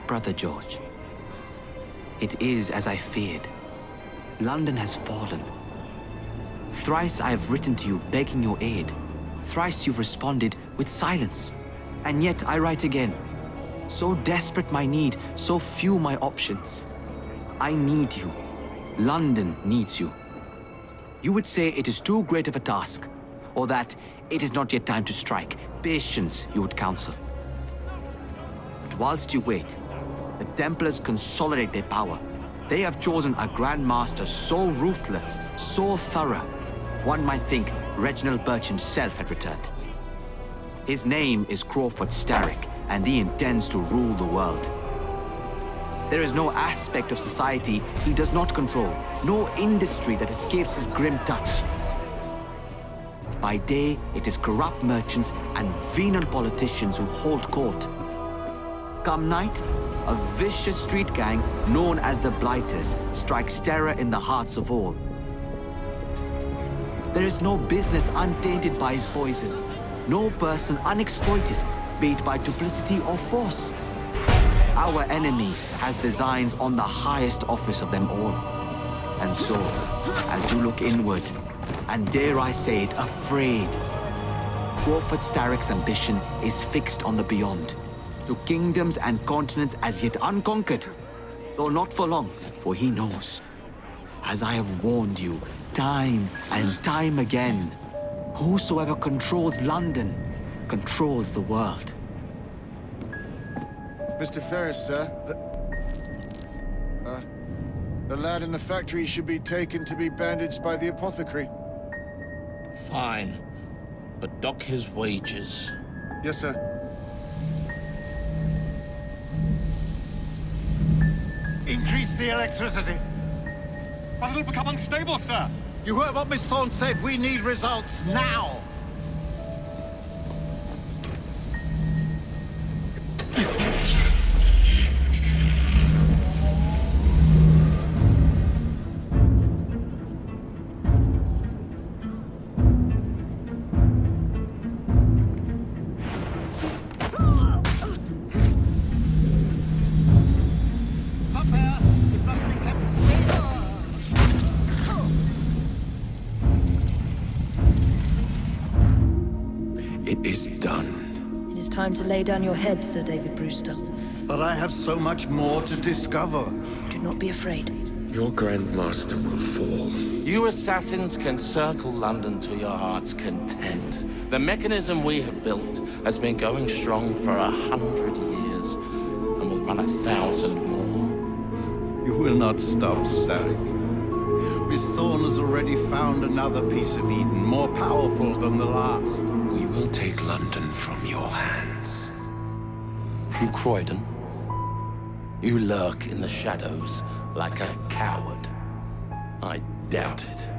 brother George. It is as I feared. London has fallen. Thrice I have written to you begging your aid. Thrice you've responded with silence. And yet I write again. So desperate my need, so few my options. I need you. London needs you. You would say it is too great of a task, or that it is not yet time to strike. Patience, you would counsel. But whilst you wait, the Templars consolidate their power. They have chosen a Grand Master so ruthless, so thorough, one might think Reginald Birch himself had returned. His name is Crawford Starrick, and he intends to rule the world. There is no aspect of society he does not control, no industry that escapes his grim touch. By day, it is corrupt merchants and venal politicians who hold court. Come night, a vicious street gang known as the Blighters strikes terror in the hearts of all. There is no business untainted by his poison, no person unexploited, be it by duplicity or force. Our enemy has designs on the highest office of them all. And so, as you look inward, and dare I say it, afraid, Crawford Starrick's ambition is fixed on the beyond, to kingdoms and continents as yet unconquered, though not for long, for he knows, as I have warned you, time and time again, whosoever controls London controls the world. Mr. Ferris, sir, the lad in the factory should be taken to be bandaged by the apothecary. Fine, but dock his wages. Yes, sir. Increase the electricity. But it'll become unstable, sir. You heard what Miss Thorne said. We need results now. It is done. It is time to lay down your head, Sir David Brewster. But I have so much more to discover. Do not be afraid. Your Grand Master will fall. You assassins can circle London to your heart's content. The mechanism we have built has been going strong for 100 years, and will run 1,000 more. You will not stop, Starrick. Miss Thorne has already found another piece of Eden, more powerful than the last. We will take London from your hands. From Croydon, you lurk in the shadows like a coward. I doubt it.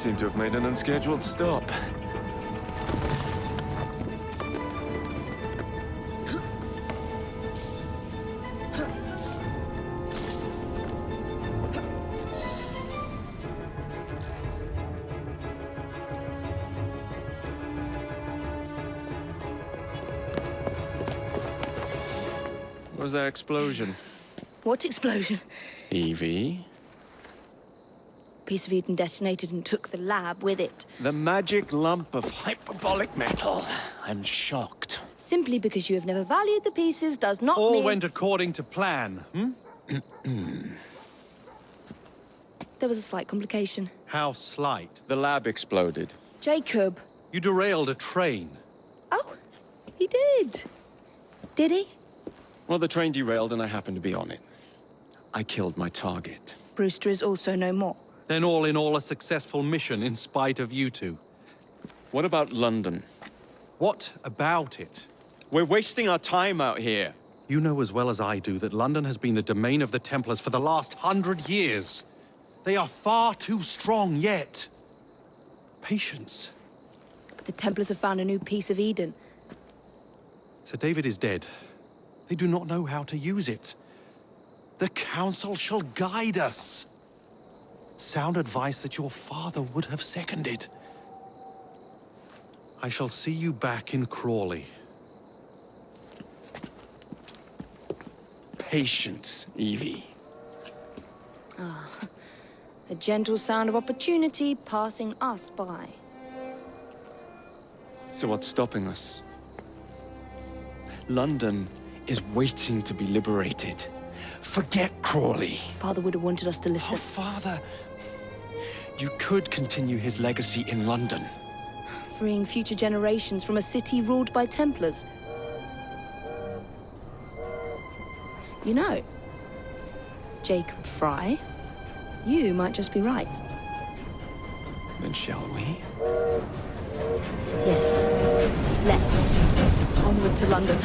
seem to have made an unscheduled stop. Was that explosion? What explosion? Evie? Piece of Eden detonated and took the lab with it. The magic lump of hyperbolic metal. I'm shocked. Simply because you have never valued the pieces does not All mean... went according to plan, There was a slight complication. How slight. The lab exploded. Jacob. You derailed a train. Oh, he did. Did he? Well, the train derailed and I happened to be on it. I killed my target. Brewster is also no more. Then all in all, a successful mission in spite of you two. What about London? What about it? We're wasting our time out here. You know as well as I do that London has been the domain of the Templars for the last 100 years. They are far too strong yet. Patience. But the Templars have found a new piece of Eden. Sir David is dead. They do not know how to use it. The Council shall guide us. Sound advice that your father would have seconded. I shall see you back in Crawley. Patience, Evie. The gentle sound of opportunity passing us by. So what's stopping us? London is waiting to be liberated. Forget Crawley. Father would have wanted us to Oh, listen. Father. You could continue his legacy in London. Freeing future generations from a city ruled by Templars. You know, Jacob Fry, you might just be right. Then shall we? Yes. Let's. Onward to London.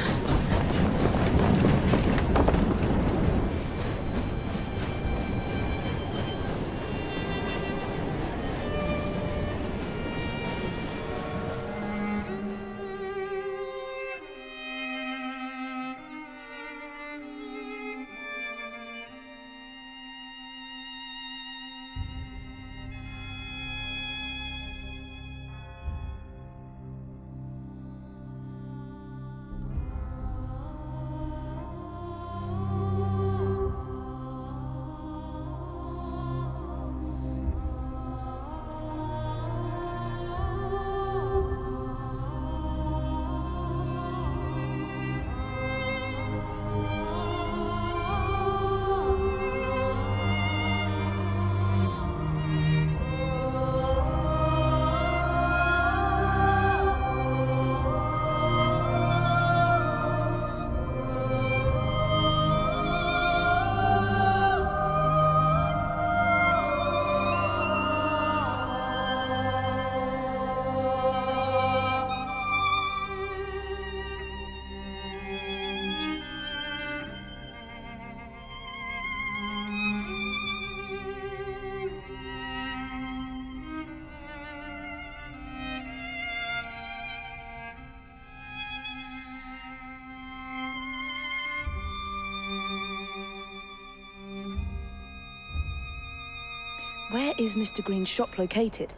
Where is Mr. Green's shop located?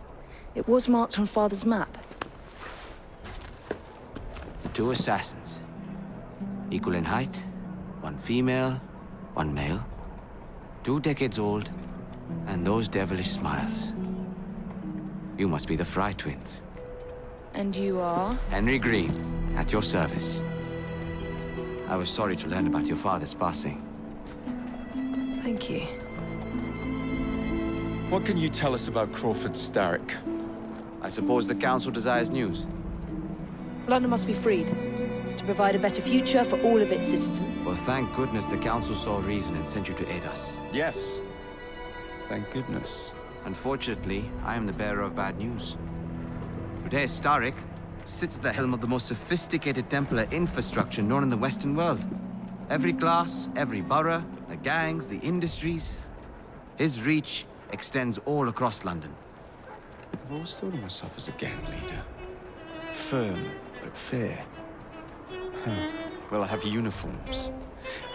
It was marked on Father's map. 2 assassins. Equal in height, 1 female, 1 male. 2 decades old, and those devilish smiles. You must be the Fry twins. And you are? Henry Green, at your service. I was sorry to learn about your father's passing. Thank you. What can you tell us about Crawford Starrick? I suppose the Council desires news. London must be freed, to provide a better future for all of its citizens. Well, thank goodness the Council saw reason and sent you to aid us. Yes. Thank goodness. Unfortunately, I am the bearer of bad news. Today, Starrick sits at the helm of the most sophisticated Templar infrastructure known in the Western world. Every class, every borough, the gangs, the industries. His reach extends all across London. I've always thought of myself as a gang leader. Firm, but fair. Well, I have uniforms.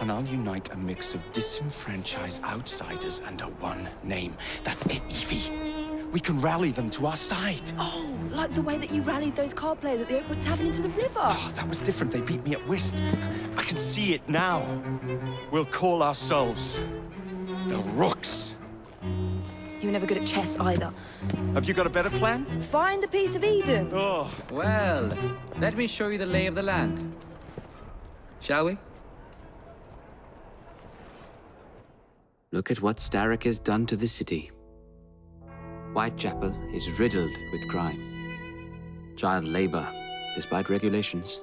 And I'll unite a mix of disenfranchised outsiders under one name. That's it, Evie. We can rally them to our side. Oh, like the way that you rallied those card players at the Oakwood Tavern into the river. Oh, that was different. They beat me at whist. I can see it now. We'll call ourselves the Rooks. You were never good at chess either. Have you got a better plan? Find the piece of Eden. Oh, Well, let me show you the lay of the land. Shall we? Look at what Starrick has done to the city. Whitechapel is riddled with crime. Child labor, despite regulations.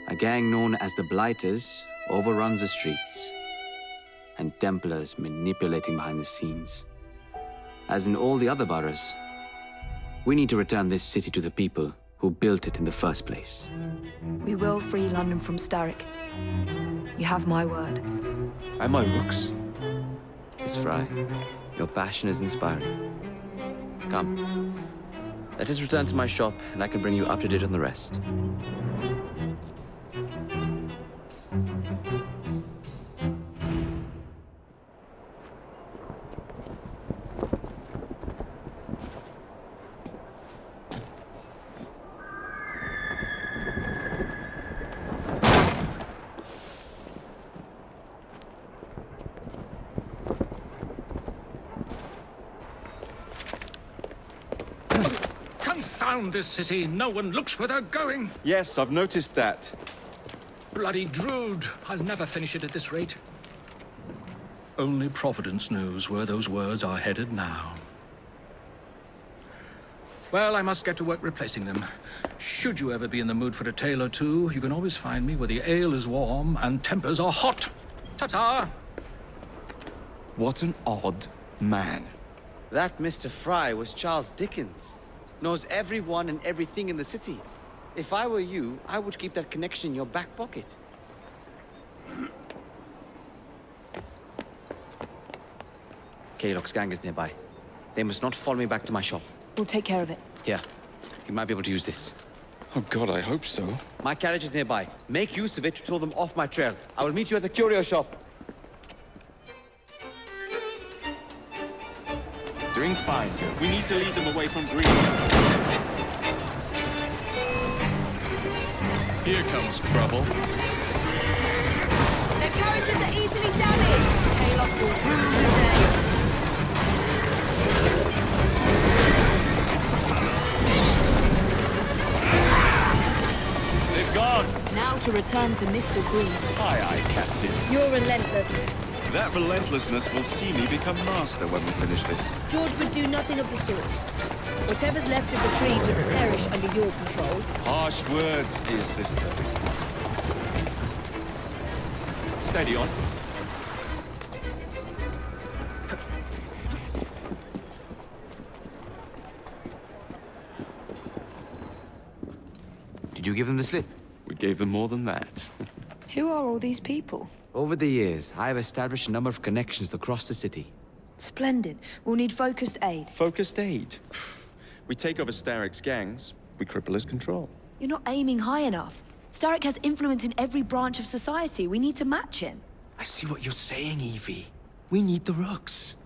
A gang known as the Blighters overruns the streets, and Templars manipulating behind the scenes. As in all the other boroughs, we need to return this city to the people who built it in the first place. We will free London from Starrick. You have my word. am I Rooks? Miss Fry, your passion is inspiring. Come, let us return to my shop, and I can bring you up to date on the rest. Confound this city! No one looks where they're going! Yes, I've noticed that. Bloody Drood! I'll never finish it at this rate. Only Providence knows where those words are headed now. Well, I must get to work replacing them. Should you ever be in the mood for a tale or two, you can always find me where the ale is warm and tempers are hot. Ta-ta! What an odd man. That Mr. Fry was Charles Dickens. Knows everyone and everything in the city. If I were you, I would keep that connection in your back pocket. Kaylock's gang is nearby. They must not follow me back to my shop. We'll take care of it. Here, you might be able to use this. Oh God, I hope so. My carriage is nearby. Make use of it to throw them off my trail. I will meet you at the curio shop. Doing fine. We need to lead them away from Green. Here comes trouble. Their carriages are easily damaged. Kaylock will rue the day. They've gone. Now to return to Mr. Green. Aye, aye, Captain. You're relentless. That relentlessness will see me become master when we finish this. George would do nothing of the sort. Whatever's left of the Creed would perish under your control. Harsh words, dear sister. Steady on. Did you give them the slip? We gave them more than that. Who are all these people? Over the years, I have established a number of connections across the city. Splendid. We'll need focused aid. Focused aid. We take over Starrick's gangs, we cripple his control. You're not aiming high enough. Starrick has influence in every branch of society. We need to match him. I see what you're saying, Evie. We need the Rooks.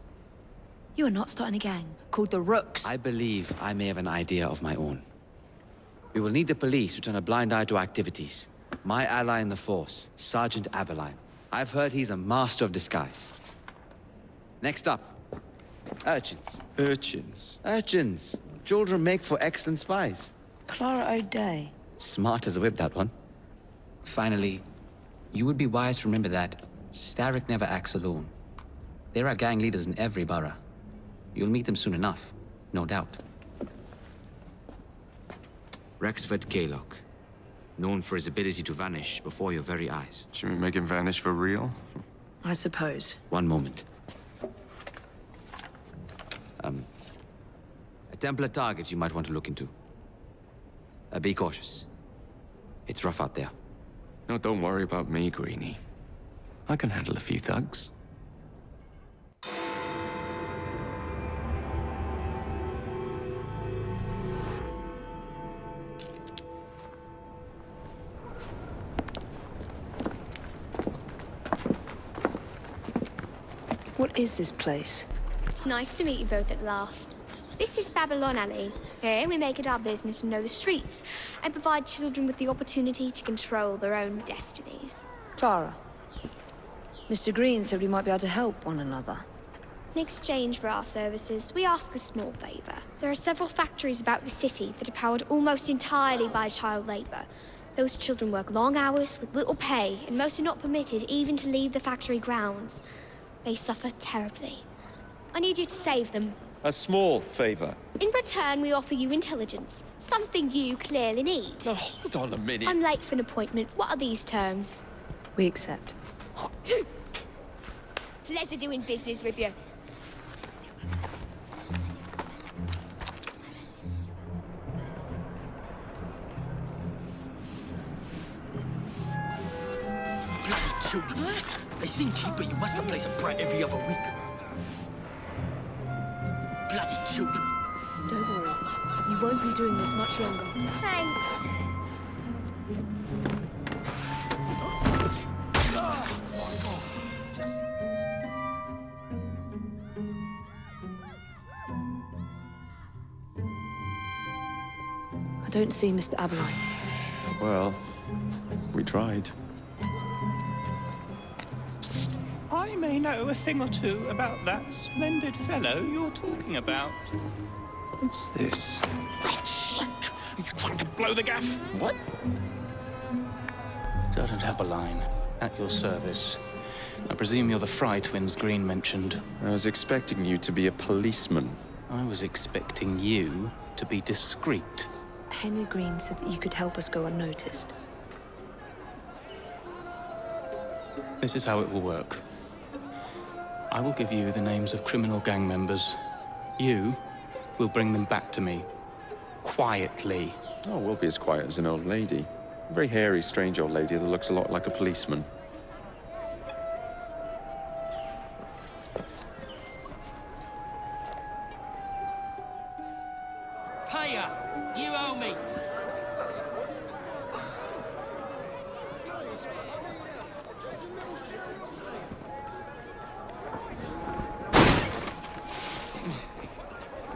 You are not starting a gang called the Rooks. I believe I may have an idea of my own. We will need the police to turn a blind eye to activities. My ally in the force, Sergeant Aberline. I've heard he's a master of disguise. Next up, urchins. Urchins? Urchins. Children make for excellent spies. Clara O'Day. Smart as a whip, that one. Finally, you would be wise to remember that Starrick never acts alone. There are gang leaders in every borough. You'll meet them soon enough, no doubt. Rexford Kaylock, known for his ability to vanish before your very eyes. Should we make him vanish for real? I suppose. One moment. A Templar target you might want to look into. Be cautious. It's rough out there. No, don't worry about me, Greenie. I can handle a few thugs. What is this place? It's nice to meet you both at last. This is Babylon Alley. Here we make it our business to know the streets and provide children with the opportunity to control their own destinies. Clara. Mr. Green said we might be able to help one another. In exchange for our services, we ask a small favor. There are several factories about the city that are powered almost entirely by child labor. Those children work long hours with little pay, and most are not permitted even to leave the factory grounds. They suffer terribly. I need you to save them. A small favor. In return, we offer you intelligence, something you clearly need. Now, hold on a minute. I'm late for an appointment. What are these terms? We accept. Pleasure doing business with you. Bloody children. They seem cute, but you must replace a brat every other week. Bloody children. Don't worry. You won't be doing this much longer. Thanks. I don't see Mr. Aberline. Well, we tried. I may know a thing or two about that splendid fellow you're talking about. What's this? Are you trying to blow the gaff? What? Sergeant Aberline, at your service. I presume you're the Fry twins Green mentioned. I was expecting you to be a policeman. I was expecting you to be discreet. Henry Green said that you could help us go unnoticed. This is how it will work. I will give you the names of criminal gang members. You will bring them back to me. Quietly. Oh, we'll be as quiet as an old lady. A very hairy, strange old lady that looks a lot like a policeman. Payer, you owe me.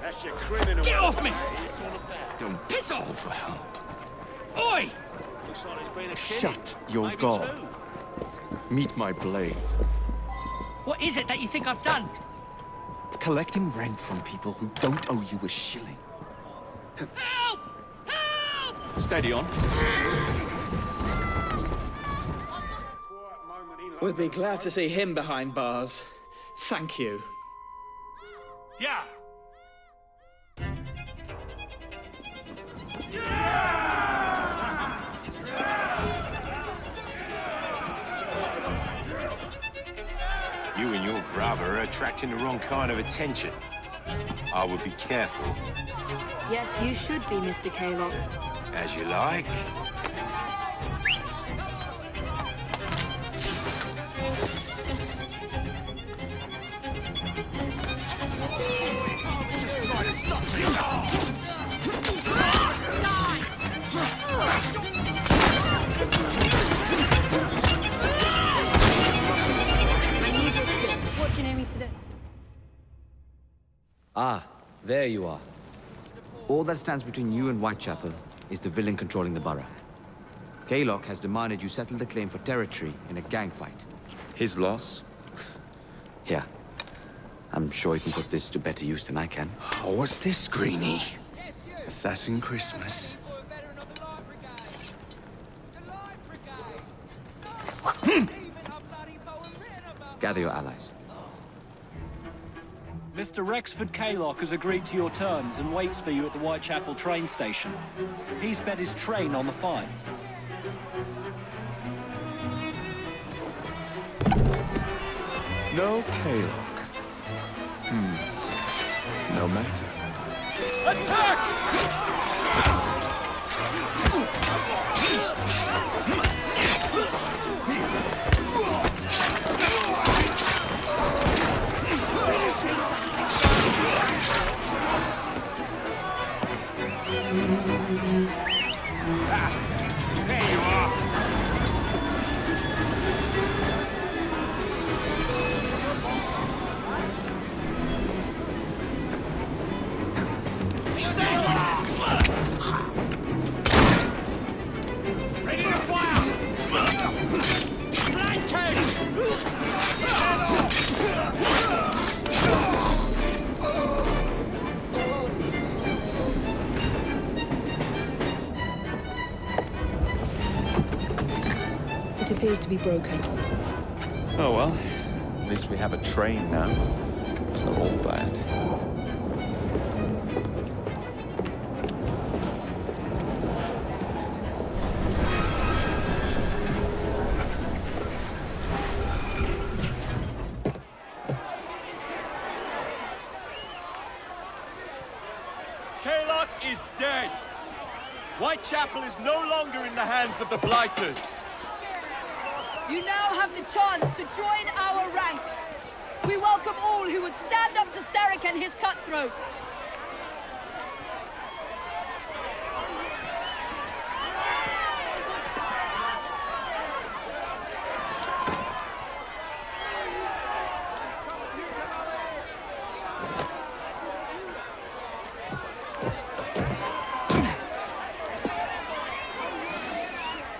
That's your criminal. Get off me! Don't Piss off! for help. Oi! Looks like there's been a killing. Shut your Maybe gob. two. Meet my blade. What is it that you think I've done? Collecting rent from people who don't owe you a shilling. Help! Help! Steady on. We'll be glad to see him behind bars. Thank you. Yeah. You and your brother are attracting the wrong kind of attention. I would be careful. Yes, you should be, Mr. Kaylock. As you like. I need your skill. What do you know me to do? Ah, there you are. All that stands between you and Whitechapel is the villain controlling the borough. Kaylock has demanded you settle the claim for territory in a gang fight. His loss? Yeah. I'm sure he can put this to better use than I can. Oh, what's this, Greenie? Assassin Christmas. Gather your allies. Mr. Rexford Kaylock has agreed to your terms and waits for you at the Whitechapel train station. He's bet his train on the fight. No Kaylock. No matter. There you are. It appears to be broken. Oh well, at least we have a train now. It's not all bad. Kaylock is dead. Whitechapel is no longer in the hands of the Blighters. You now have the chance to join our ranks. We welcome all who would stand up to Starrick and his cutthroats.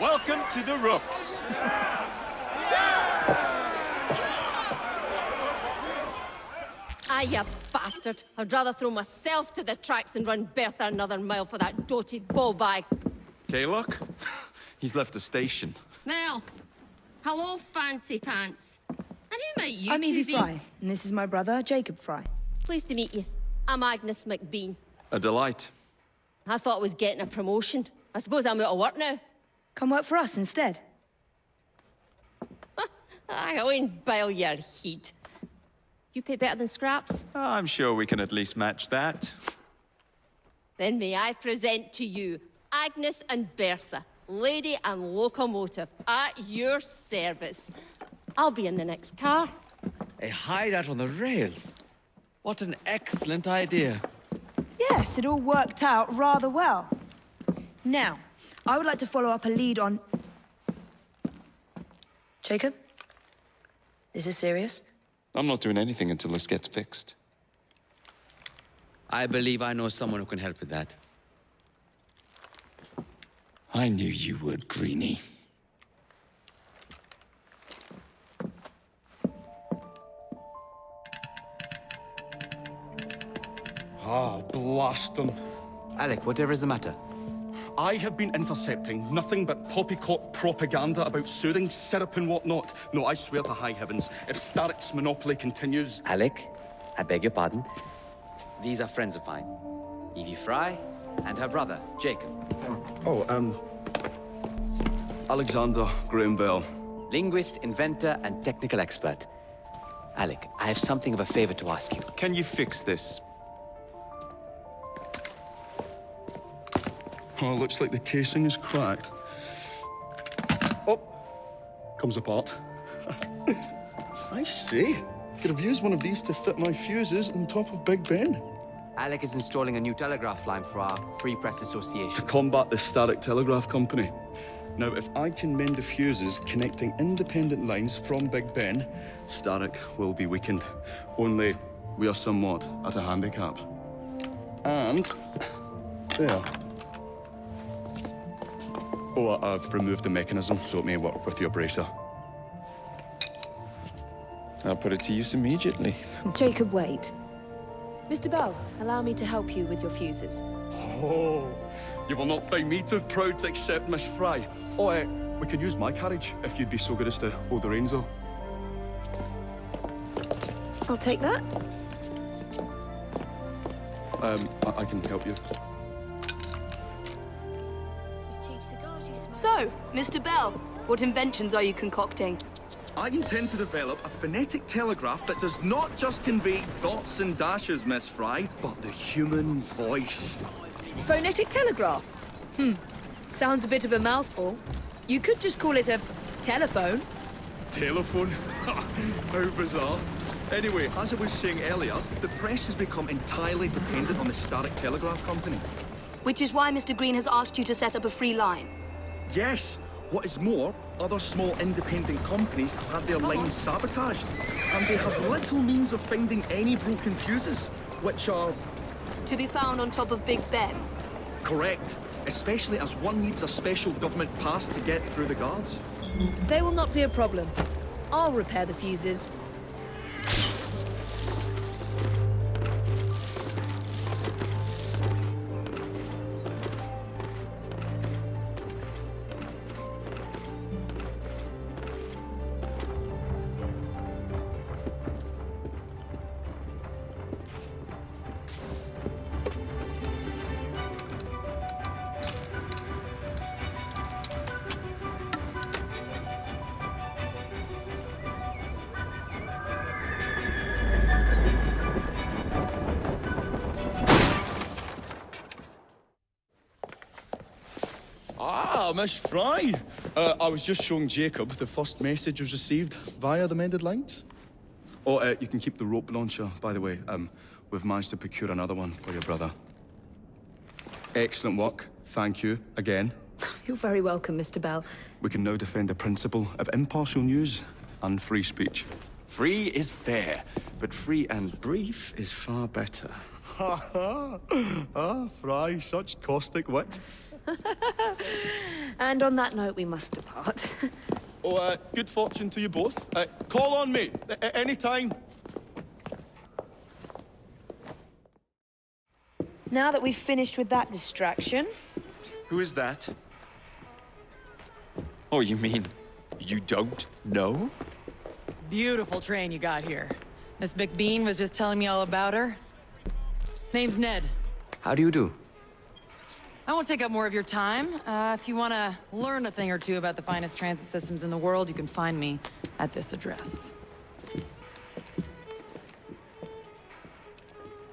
Welcome to the Rooks. Ah, you bastard. I'd rather throw myself to the tracks than run Bertha another mile for that doted ball-bag. Kaylock? He's left the station. Well, hello, fancy pants. And who might you I'm two Evie be? Fry, and this is my brother, Jacob Fry. Pleased to meet you. I'm Agnes McBean. A delight. I thought I was getting a promotion. I suppose I'm out of work now. Come work for us instead. I won't bile your heat. You pay better than scraps? I'm sure we can at least match that. Then may I present to you Agnes and Bertha, lady and locomotive, at your service. I'll be in the next car. A hideout on the rails. What an excellent idea. Yes, it all worked out rather well. Now, I would like to follow up a lead on... Jacob? Is this serious? I'm not doing anything until this gets fixed. I believe I know someone who can help with that. I knew you would, Greenie. Ah, blast them. Alec, whatever is the matter? I have been intercepting nothing but poppycock propaganda about soothing syrup and whatnot. No, I swear to high heavens, if Starrick's monopoly continues... Alec, I beg your pardon. These are friends of mine. Evie Fry and her brother, Jacob. Oh, Alexander Graham Bell. Linguist, inventor, and technical expert. Alec, I have something of a favor to ask you. Can you fix this? Oh, looks like the casing is cracked. Oh, comes apart. I see. Could have used one of these to fit my fuses on top of Big Ben. Alec is installing a new telegraph line for our Free Press Association. To combat the Starrick Telegraph Company. Now, if I can mend the fuses connecting independent lines from Big Ben, Starrick will be weakened. Only we are somewhat at a handicap. And there. Oh, I've removed the mechanism so it may work with your bracer. I'll put it to use immediately. Jacob, wait. Mr. Bell, allow me to help you with your fuses. Oh, you will not find me too proud to accept Miss Fry. Oh, we can use my carriage if you'd be so good as to hold the reins, though. I'll take that. I can help you. So, Mr. Bell, what inventions are you concocting? I intend to develop a phonetic telegraph that does not just convey dots and dashes, Miss Fry, but the human voice. Phonetic telegraph? Sounds a bit of a mouthful. You could just call it a telephone. Telephone? How bizarre. Anyway, as I was saying earlier, the press has become entirely dependent on the Starrick Telegraph Company. Which is why Mr. Green has asked you to set up a free line. Yes. What is more, other small independent companies have had their lines sabotaged, and they have little means of finding any broken fuses, which are... To be found on top of Big Ben. Correct. Especially as one needs a special government pass to get through the guards. They will not be a problem. I'll repair the fuses. Well, Miss Fry, I was just showing Jacob the first message was received via the mended lines. Oh, you can keep the rope launcher, by the way. We've managed to procure another one for your brother. Excellent work. Thank you again. You're very welcome, Mr. Bell. We can now defend the principle of impartial news and free speech. Free is fair, but free and brief is far better. Ha ha! Ah, Fry, such caustic wit. And on that note, we must depart. Oh, good fortune to you both. Call on me, anytime. Now that we've finished with that distraction... Who is that? Oh, you mean you don't know? Beautiful train you got here. Miss McBean was just telling me all about her. Name's Ned. How do you do? I won't take up more of your time. If you want to learn a thing or two about the finest transit systems in the world, you can find me at this address.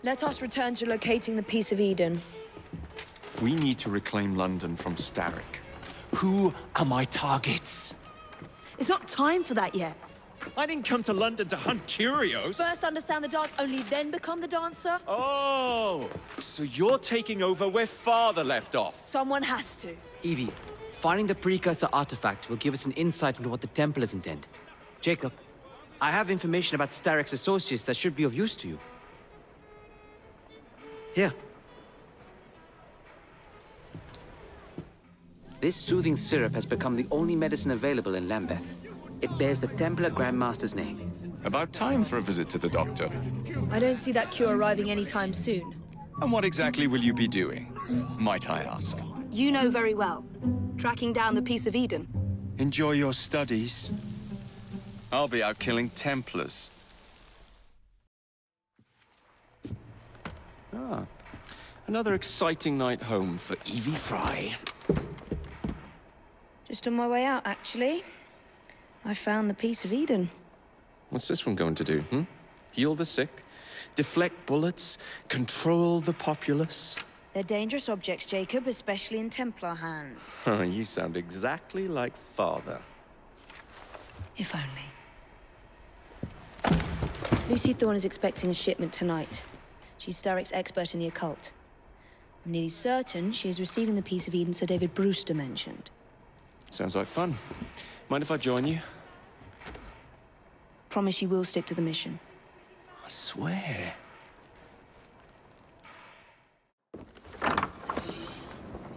Let us return to locating the Piece of Eden. We need to reclaim London from Starrick. Who are my targets? It's not time for that yet. I didn't come to London to hunt curios. First understand the dance, only then become the dancer? Oh, so you're taking over where Father left off. Someone has to. Evie, finding the precursor artifact will give us an insight into what the Templars intend. Jacob, I have information about Starrick's associates that should be of use to you. Here. This soothing syrup has become the only medicine available in Lambeth. It bears the Templar Grandmaster's name. About time for a visit to the doctor. I don't see that cure arriving anytime soon. And what exactly will you be doing, might I ask? You know very well. Tracking down the Piece of Eden. Enjoy your studies. I'll be out killing Templars. Ah, another exciting night home for Evie Fry. Just on my way out, actually. I found the Piece of Eden. What's this one going to do, Heal the sick, deflect bullets, control the populace? They're dangerous objects, Jacob, especially in Templar hands. You sound exactly like Father. If only. Lucy Thorne is expecting a shipment tonight. She's Starrick's expert in the occult. I'm nearly certain she is receiving the Piece of Eden Sir David Brewster mentioned. Sounds like fun. Mind if I join you? Promise you will stick to the mission. I swear.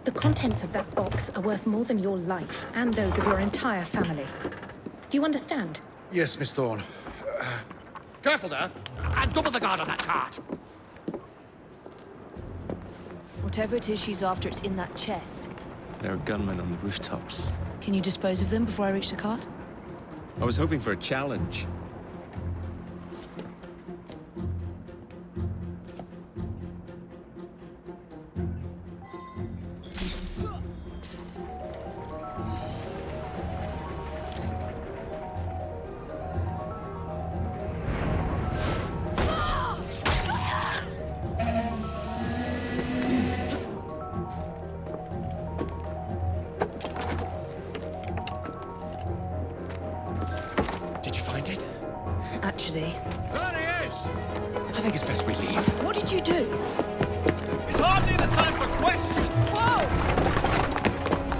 The contents of that box are worth more than your life and those of your entire family. Do you understand? Yes, Miss Thorne. Careful there! And double the guard on that cart! Whatever it is she's after, it's in that chest. There are gunmen on the rooftops. Can you dispose of them before I reach the cart? I was hoping for a challenge. Actually. There he is! I think it's best we leave. What did you do? It's hardly the time for questions! Whoa!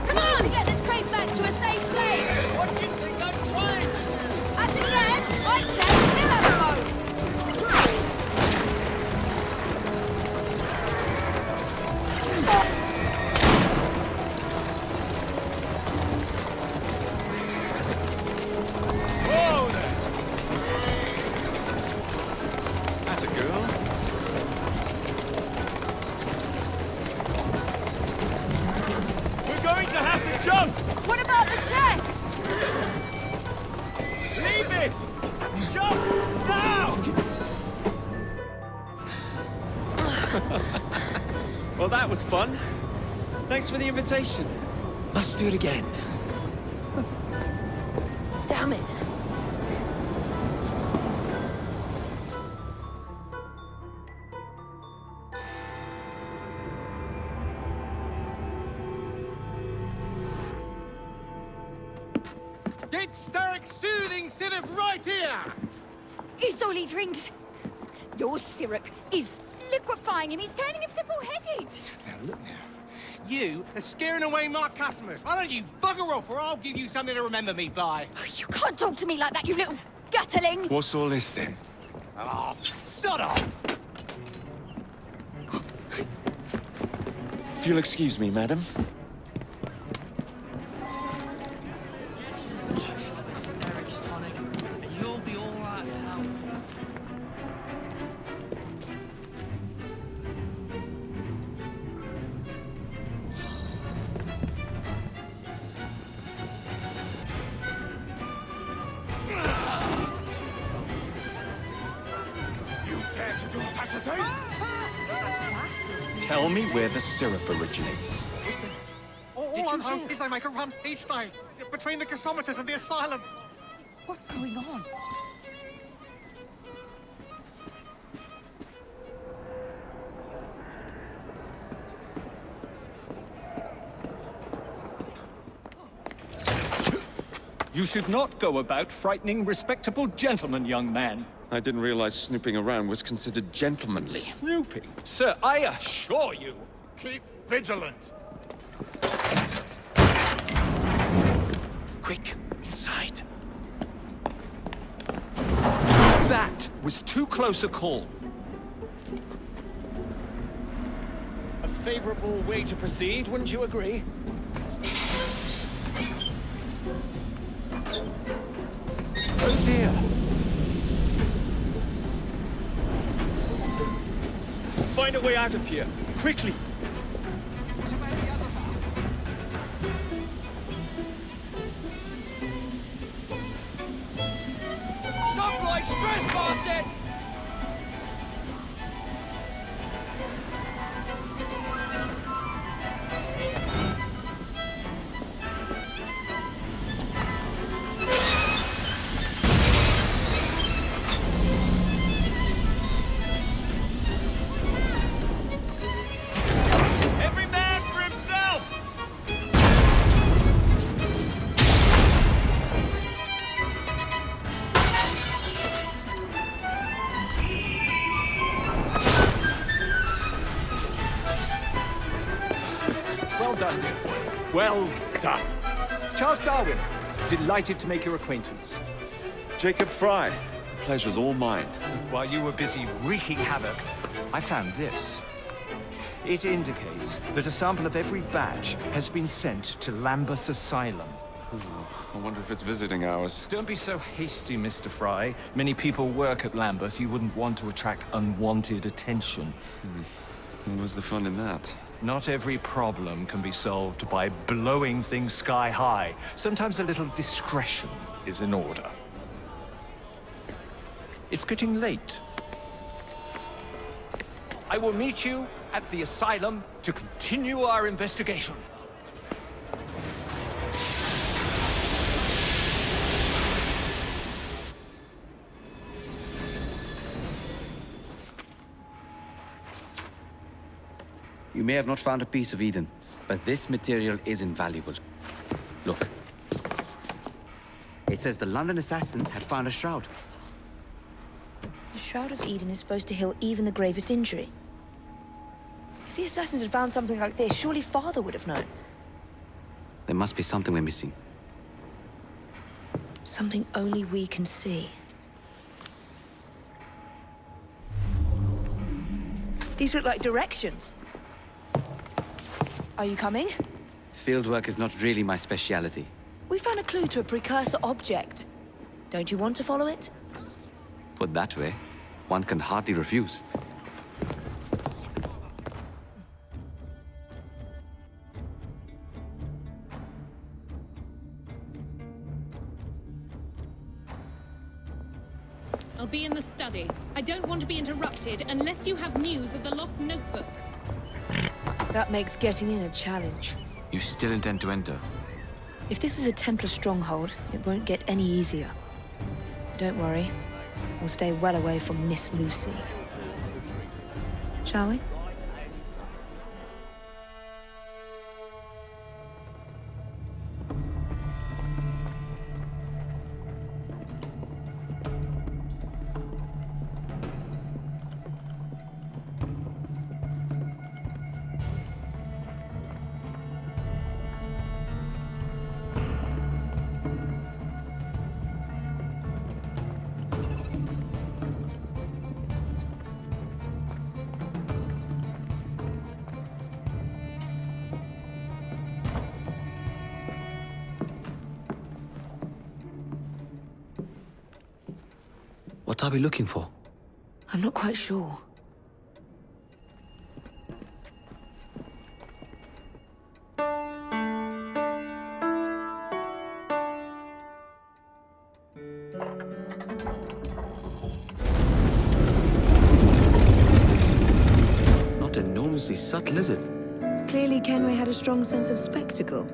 Come on! To get this crate back to a safe place! What do you think I'm trying to do? As a guess, I'd say kill us both! Whoa there! That's a girl. We're going to have to jump! What about the chest? Leave it! Jump now! Well, that was fun. Thanks for the invitation. Let's do it again. Damn it. Starrick soothing syrup right here! It's all he drinks. Your syrup is liquefying him. He's turning him simple-headed. Now, look now. You are scaring away my customers. Why don't you bugger off, or I'll give you something to remember me by. You can't talk to me like that, you little gutterling. What's all this then? Oh, sod off! If you'll excuse me, madam. You'll be all right now. You dare to do such a thing? Tell me where the syrup originates. All I know is they make a run each day between the gasometers and the asylum. What's going on? You should not go about frightening respectable gentlemen, young man. I didn't realize snooping around was considered gentlemanly. Snooping? Sir, I assure you. Keep vigilant. Quick, inside. That was too close a call. A favorable way to proceed, wouldn't you agree? Oh dear. Find a way out of here, quickly. Sublights trespassing! Every man for himself! Well done, dear boy. Well done. Charles Darwin, delighted to make your acquaintance. Jacob Fry, pleasure's all mine. While you were busy wreaking havoc, I found this. It indicates that a sample of every batch has been sent to Lambeth Asylum. I wonder if it's visiting hours. Don't be so hasty, Mr. Fry. Many people work at Lambeth. You wouldn't want to attract unwanted attention. What's the fun in that? Not every problem can be solved by blowing things sky high. Sometimes a little discretion is in order. It's getting late. I will meet you at the asylum to continue our investigation. You may have not found a piece of Eden, but this material is invaluable. Look. It says the London assassins had found a shroud. The Shroud of Eden is supposed to heal even the gravest injury. If the assassins had found something like this, surely Father would have known. There must be something we're missing. Something only we can see. These look like directions. Are you coming? Fieldwork is not really my speciality. We found a clue to a precursor object. Don't you want to follow it? Put that way, one can hardly refuse. I'll be in the study. I don't want to be interrupted unless you have news of the lost notebook. That makes getting in a challenge. You still intend to enter? If this is a Templar stronghold, it won't get any easier. Don't worry. We'll stay well away from Miss Lucy. Shall we? What are we looking for? I'm not quite sure. Not enormously subtle, is it? Clearly, Kenway had a strong sense of spectacle.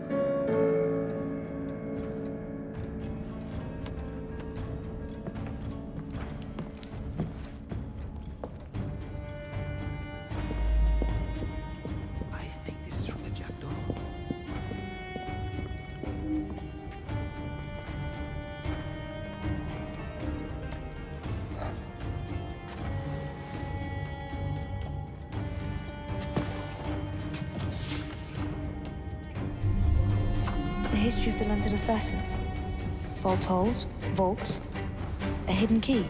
The history of the London assassins. Vault holes, vaults, a hidden key.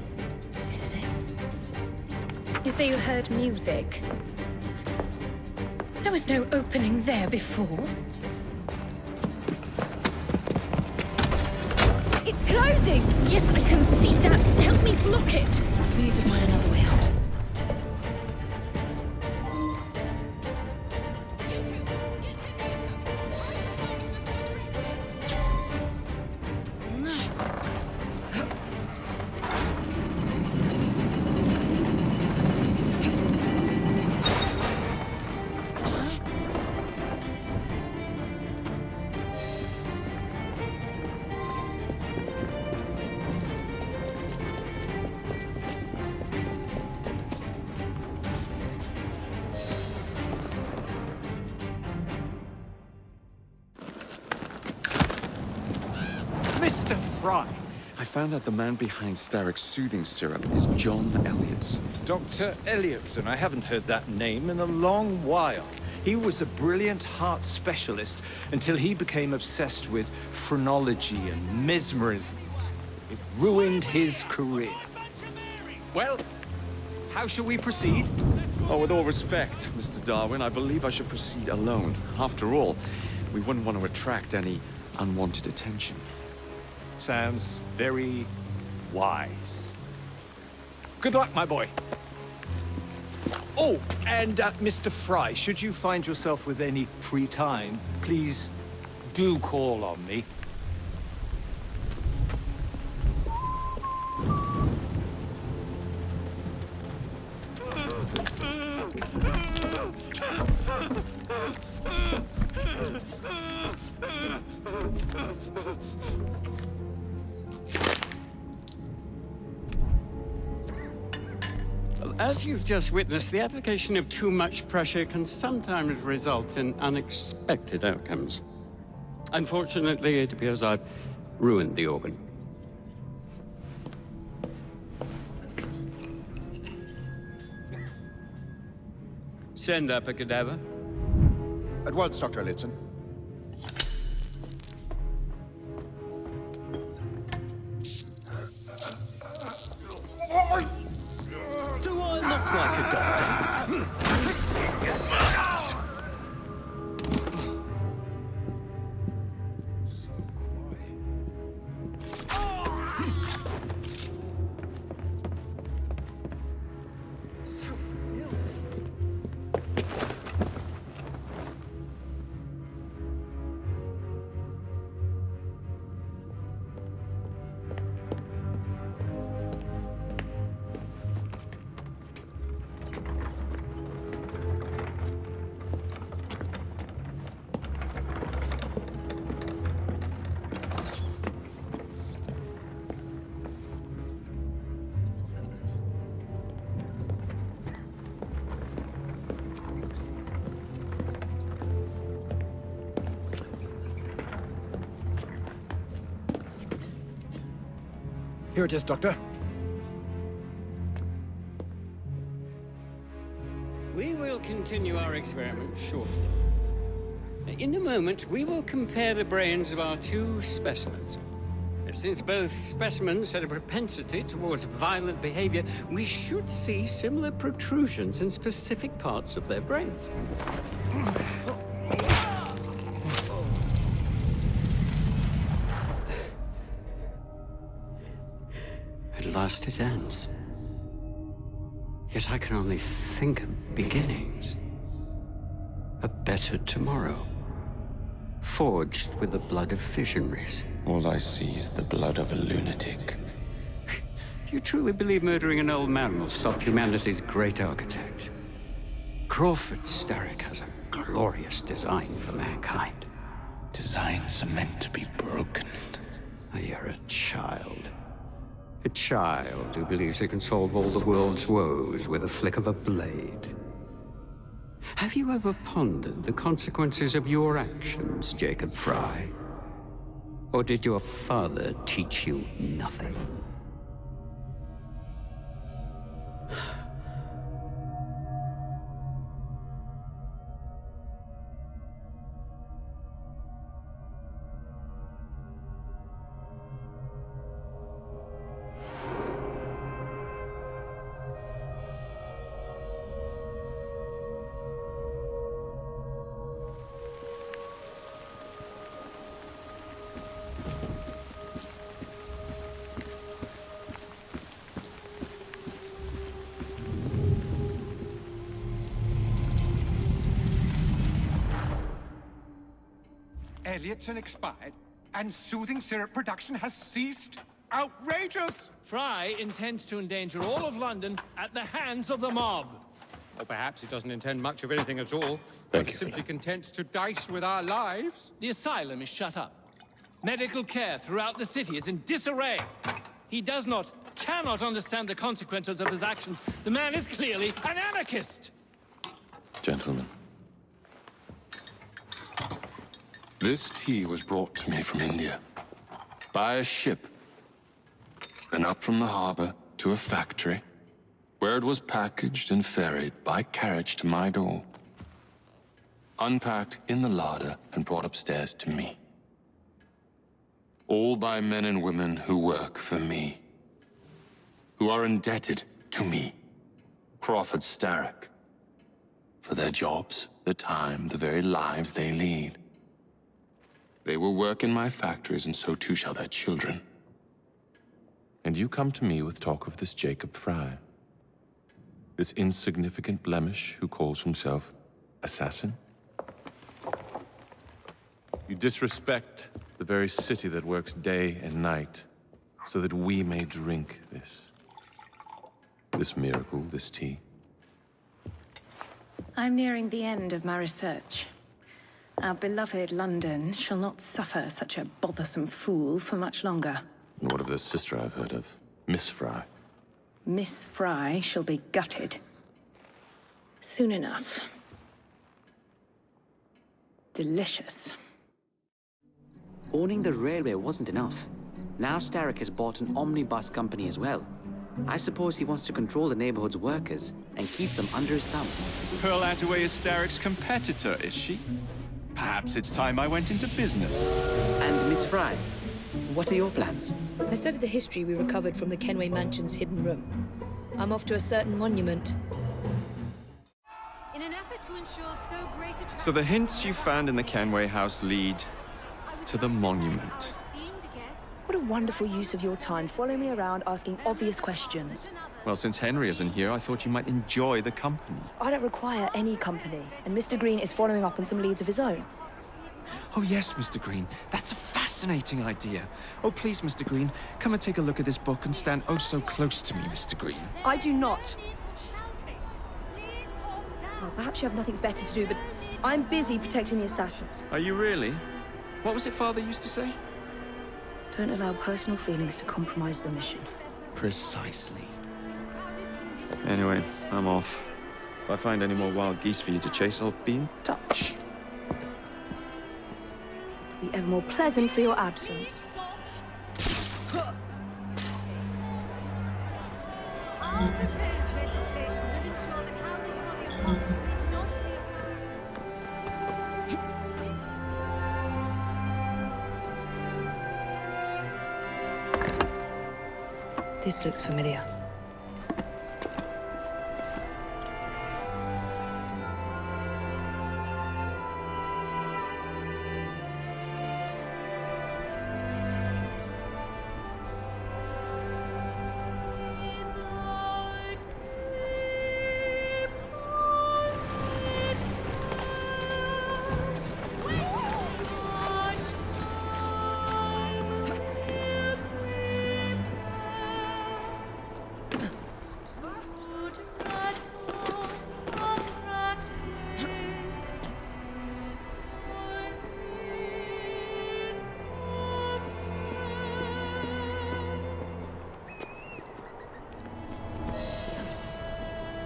This is it. You say you heard music. There was no opening there before. It's closing! Yes, I can see that. Help me block it. We need to find another way out. Mr. Fry! I found out the man behind Starrick's soothing syrup is John Elliotson. Dr. Elliotson, I haven't heard that name in a long while. He was a brilliant heart specialist until he became obsessed with phrenology and mesmerism. It ruined his career. Well, how shall we proceed? Oh, with all respect, Mr. Darwin, I believe I should proceed alone. After all, we wouldn't want to attract any unwanted attention. Sounds very wise. Good luck, my boy. Oh, and Mr. Fry, should you find yourself with any free time, please do call on me. As you've just witnessed, the application of too much pressure can sometimes result in unexpected outcomes. Unfortunately, it appears I've ruined the organ. Send up a cadaver. At once, Dr. Elliotson. Do I look like a doctor? Here it is, Doctor. We will continue our experiment shortly. In a moment, we will compare the brains of our two specimens. Since both specimens had a propensity towards violent behavior, we should see similar protrusions in specific parts of their brains. At at last it ends. Yet I can only think of beginnings. A better tomorrow, forged with the blood of visionaries. All I see is the blood of a lunatic. Do you truly believe murdering an old man will stop humanity's great architect? Crawford Starrick has a glorious design for mankind. Designs are meant to be broken. You're a child. A child who believes he can solve all the world's woes with a flick of a blade. Have you ever pondered the consequences of your actions, Jacob Fry? Or did your father teach you nothing? Elliotson expired, and soothing syrup production has ceased? Outrageous! Fry intends to endanger all of London at the hands of the mob. Or perhaps he doesn't intend much of anything at all. Thank but you, simply content to dice with our lives. The asylum is shut up. Medical care throughout the city is in disarray. He cannot understand the consequences of his actions. The man is clearly an anarchist! Gentlemen. This tea was brought to me from India. By a ship. And up from the harbor to a factory, where it was packaged and ferried by carriage to my door. Unpacked in the larder and brought upstairs to me. All by men and women who work for me. Who are indebted to me, Crawford Starrick. For their jobs, their time, the very lives they lead. They will work in my factories, and so too shall their children. And you come to me with talk of this Jacob Fry. This insignificant blemish who calls himself assassin? You disrespect the very city that works day and night, so that we may drink this. This miracle, this tea. I'm nearing the end of my research. Our beloved London shall not suffer such a bothersome fool for much longer. And what of the sister I've heard of? Miss Fry. Miss Fry shall be gutted. Soon enough. Delicious. Owning the railway wasn't enough. Now Starrick has bought an omnibus company as well. I suppose he wants to control the neighborhood's workers and keep them under his thumb. Pearl Attaway is Starrick's competitor, is she? Perhaps it's time I went into business. And Miss Fry, what are your plans? I studied the history we recovered from the Kenway Mansion's hidden room. I'm off to a certain monument. In an effort to ensure so great a So the hints you found in the Kenway house lead to the monument. What a wonderful use of your time, following me around asking obvious questions. Well, since Henry isn't here, I thought you might enjoy the company. I don't require any company, and Mr. Green is following up on some leads of his own. Oh, yes, Mr. Green. That's a fascinating idea. Oh, please, Mr. Green, come and take a look at this book and stand oh so close to me, Mr. Green. I do not. Well, perhaps you have nothing better to do, but I'm busy protecting the assassins. Are you really? What was it Father used to say? Don't allow personal feelings to compromise the mission. Precisely. Anyway, I'm off. If I find any more wild geese for you to chase, I'll be in touch. Be ever more pleasant for your absence. This looks familiar.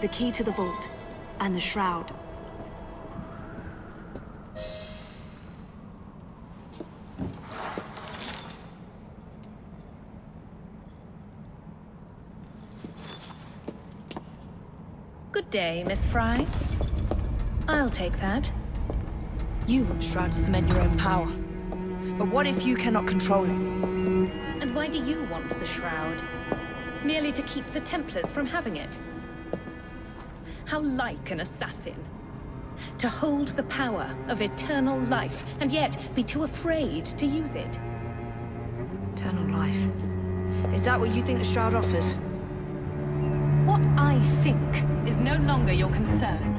the key to the vault, and the shroud. Good day, Miss Fry. I'll take that. You want the shroud to cement your own power. But what if you cannot control it? And why do you want the shroud? Merely to keep the Templars from having it? How like an assassin. To hold the power of eternal life, and yet be too afraid to use it. Eternal life. Is that what you think the shroud offers? What I think is no longer your concern.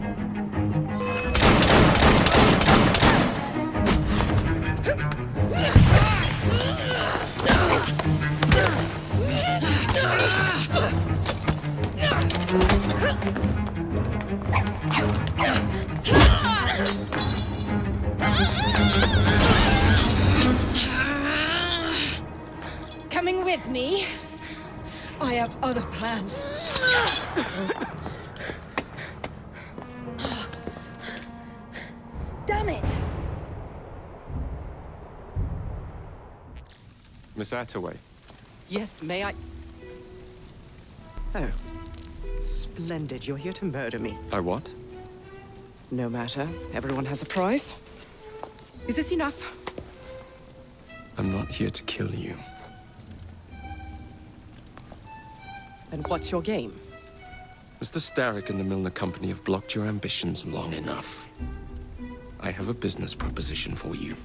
Coming with me? I have other plans. Damn it! Miss Attaway. Yes, may I? Oh. Splendid. You're here to murder me. I what? No matter. Everyone has a price. Is this enough? I'm not here to kill you. And what's your game? Mr. Starrick and the Milner Company have blocked your ambitions long enough. I have a business proposition for you.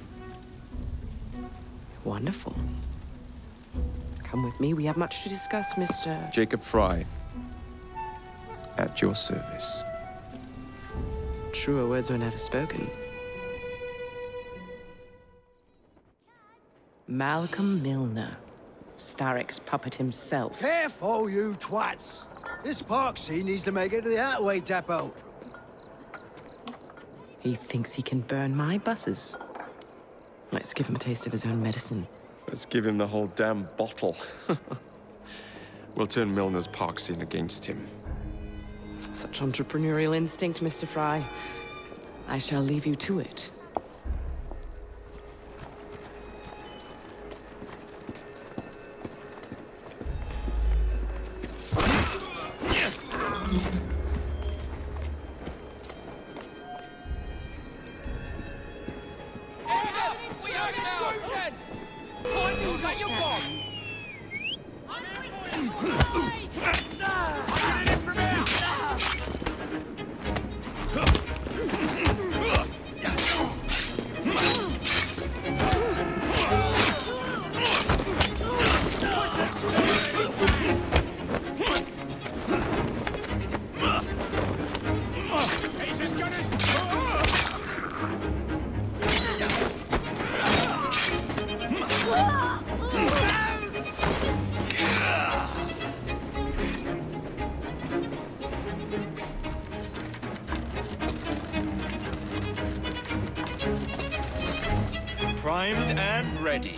Wonderful. Come with me. We have much to discuss, Mr. Jacob Fry. At your service. Truer words were never spoken. Malcolm Milner. Starrick's puppet himself. Careful, you twats! This Parksy needs to make it to the Attaway depot. He thinks he can burn my buses. Let's give him a taste of his own medicine. Let's give him the whole damn bottle. We'll turn Milner's park scene against him. Such entrepreneurial instinct, Mr. Fry. I shall leave you to it. Primed and ready.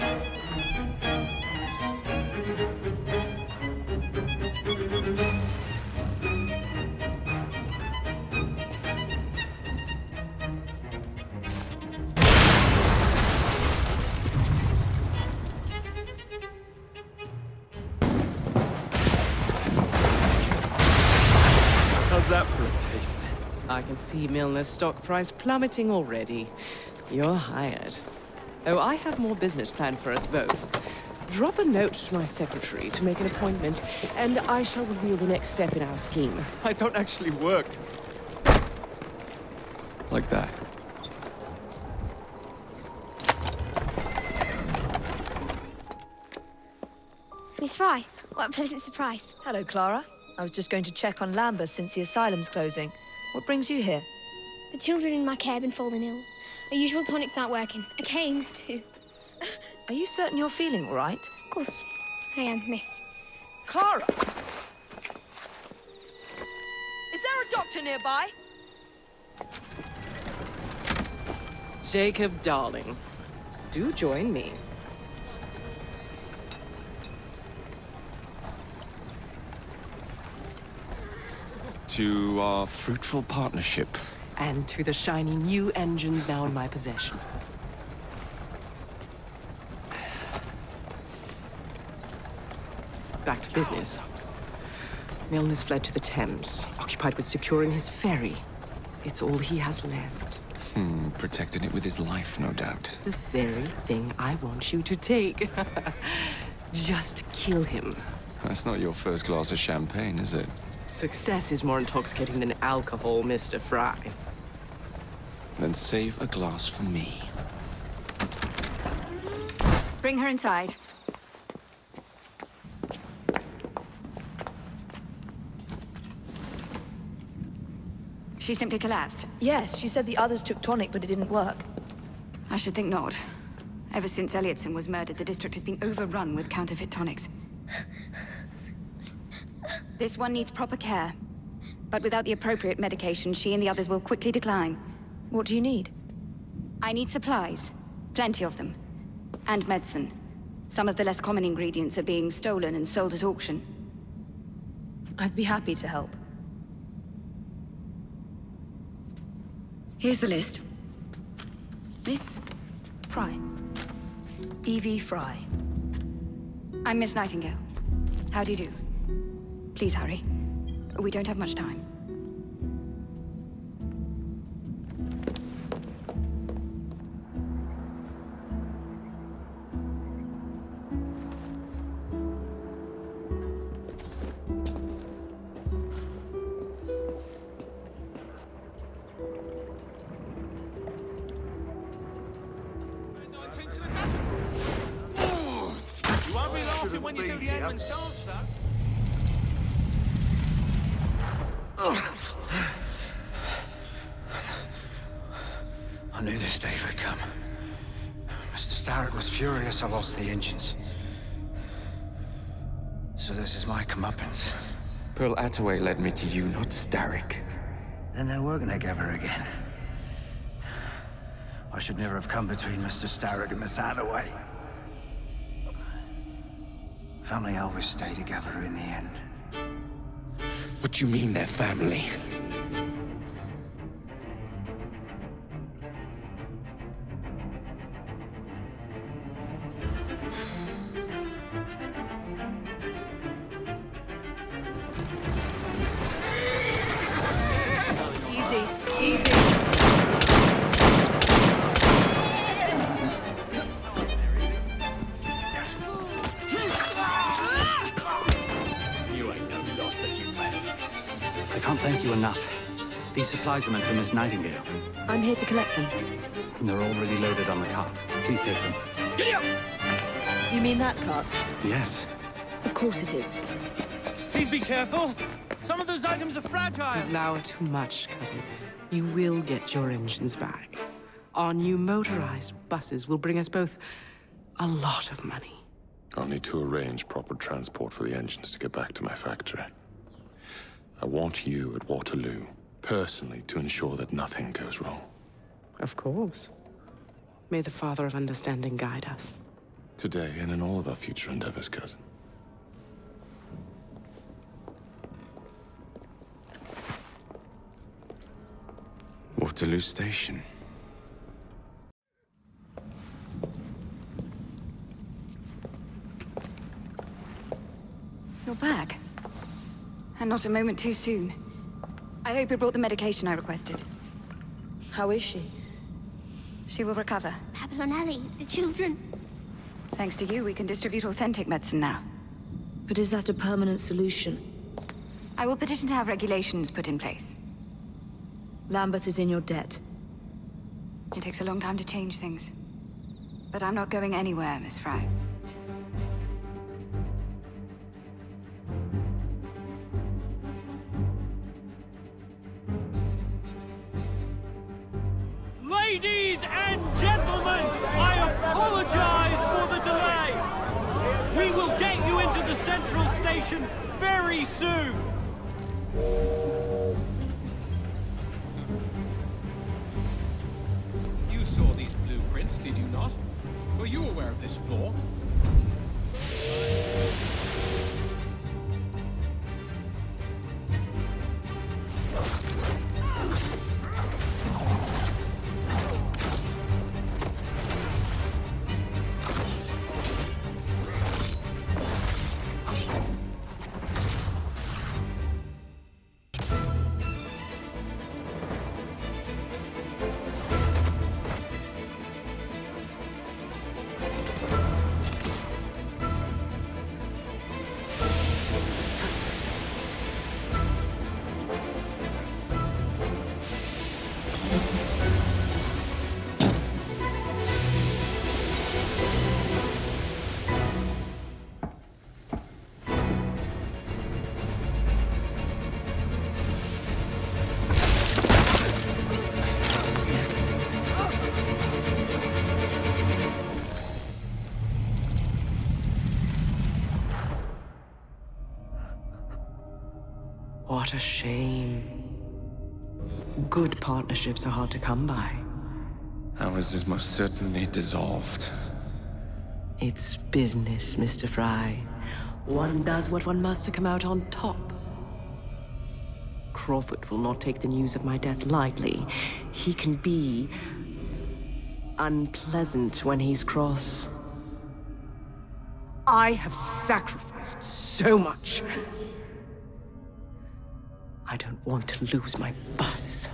How's that for a taste? I can see Milner's stock price plummeting already. You're hired. Oh, I have more business planned for us both. Drop a note to my secretary to make an appointment, and I shall reveal the next step in our scheme. I don't actually work. Like that. Miss Fry, what a pleasant surprise. Hello, Clara. I was just going to check on Lambeth since the asylum's closing. What brings you here? The children in my care have been falling ill. Our usual tonics aren't working. I came to... Are you certain you're feeling all right? Of course. I am, miss. Clara! Is there a doctor nearby? Jacob, darling, do join me. to our fruitful partnership. And to the shiny new engines now in my possession. Back to business. Milner's fled to the Thames, occupied with securing his ferry. It's all he has left. Protecting it with his life, no doubt. The very thing I want you to take. Just kill him. That's not your first glass of champagne, is it? Success is more intoxicating than alcohol, Mr. Fry. Then save a glass for me. Bring her inside. She simply collapsed. Yes, she said the others took tonic, but it didn't work. I should think not. Ever since Elliotson was murdered, the district has been overrun with counterfeit tonics. This one needs proper care. But without the appropriate medication, she and the others will quickly decline. What do you need? I need supplies. Plenty of them. And medicine. Some of the less common ingredients are being stolen and sold at auction. I'd be happy to help. Here's the list. Miss Fry. Evie Fry. I'm Miss Nightingale. How do you do? Please hurry. We don't have much time. You won't be laughing when you do the Edmonds dance, though. I knew this day would come. Mr. Starrick was furious I lost the engines. So this is my comeuppance. Pearl Attaway led me to you, not Starrick. Then they were gonna give her again. I should never have come between Mr. Starrick and Miss Attaway. Family always stay together in the end. What do you mean they're family? Easy, easy. You ain't no loss that you made. I can't thank you enough. These supplies are meant for Miss Nightingale. I'm here to collect them. They're already loaded on the cart. Please take them. Giddy up! You mean that cart? Yes. Of course it is. Please be careful. Some of those items are fragile. You allow too much, cousin. You will get your engines back. Our new motorized buses will bring us both a lot of money. I'll need to arrange proper transport for the engines to get back to my factory. I want you at Waterloo, personally, to ensure that nothing goes wrong. Of course. May the Father of Understanding guide us. Today and in all of our future endeavors, cousin. Waterloo Station. You're back. And not a moment too soon. I hope you brought the medication I requested. How is she? She will recover. Pablo and Ellie, the children. Thanks to you, we can distribute authentic medicine now. But is that a permanent solution? I will petition to have regulations put in place. Lambeth is in your debt. It takes a long time to change things. But I'm not going anywhere, Miss Fry. Ladies and gentlemen, I apologize for the delay. We will get you into the central station very soon. You saw these blueprints, did you not? Were you aware of this flaw? What a shame. Good partnerships are hard to come by. Ours is most certainly dissolved. It's business, Mr. Fry. One does what one must to come out on top. Crawford will not take the news of my death lightly. He can be unpleasant when he's cross. I have sacrificed so much. I don't want to lose my bosses.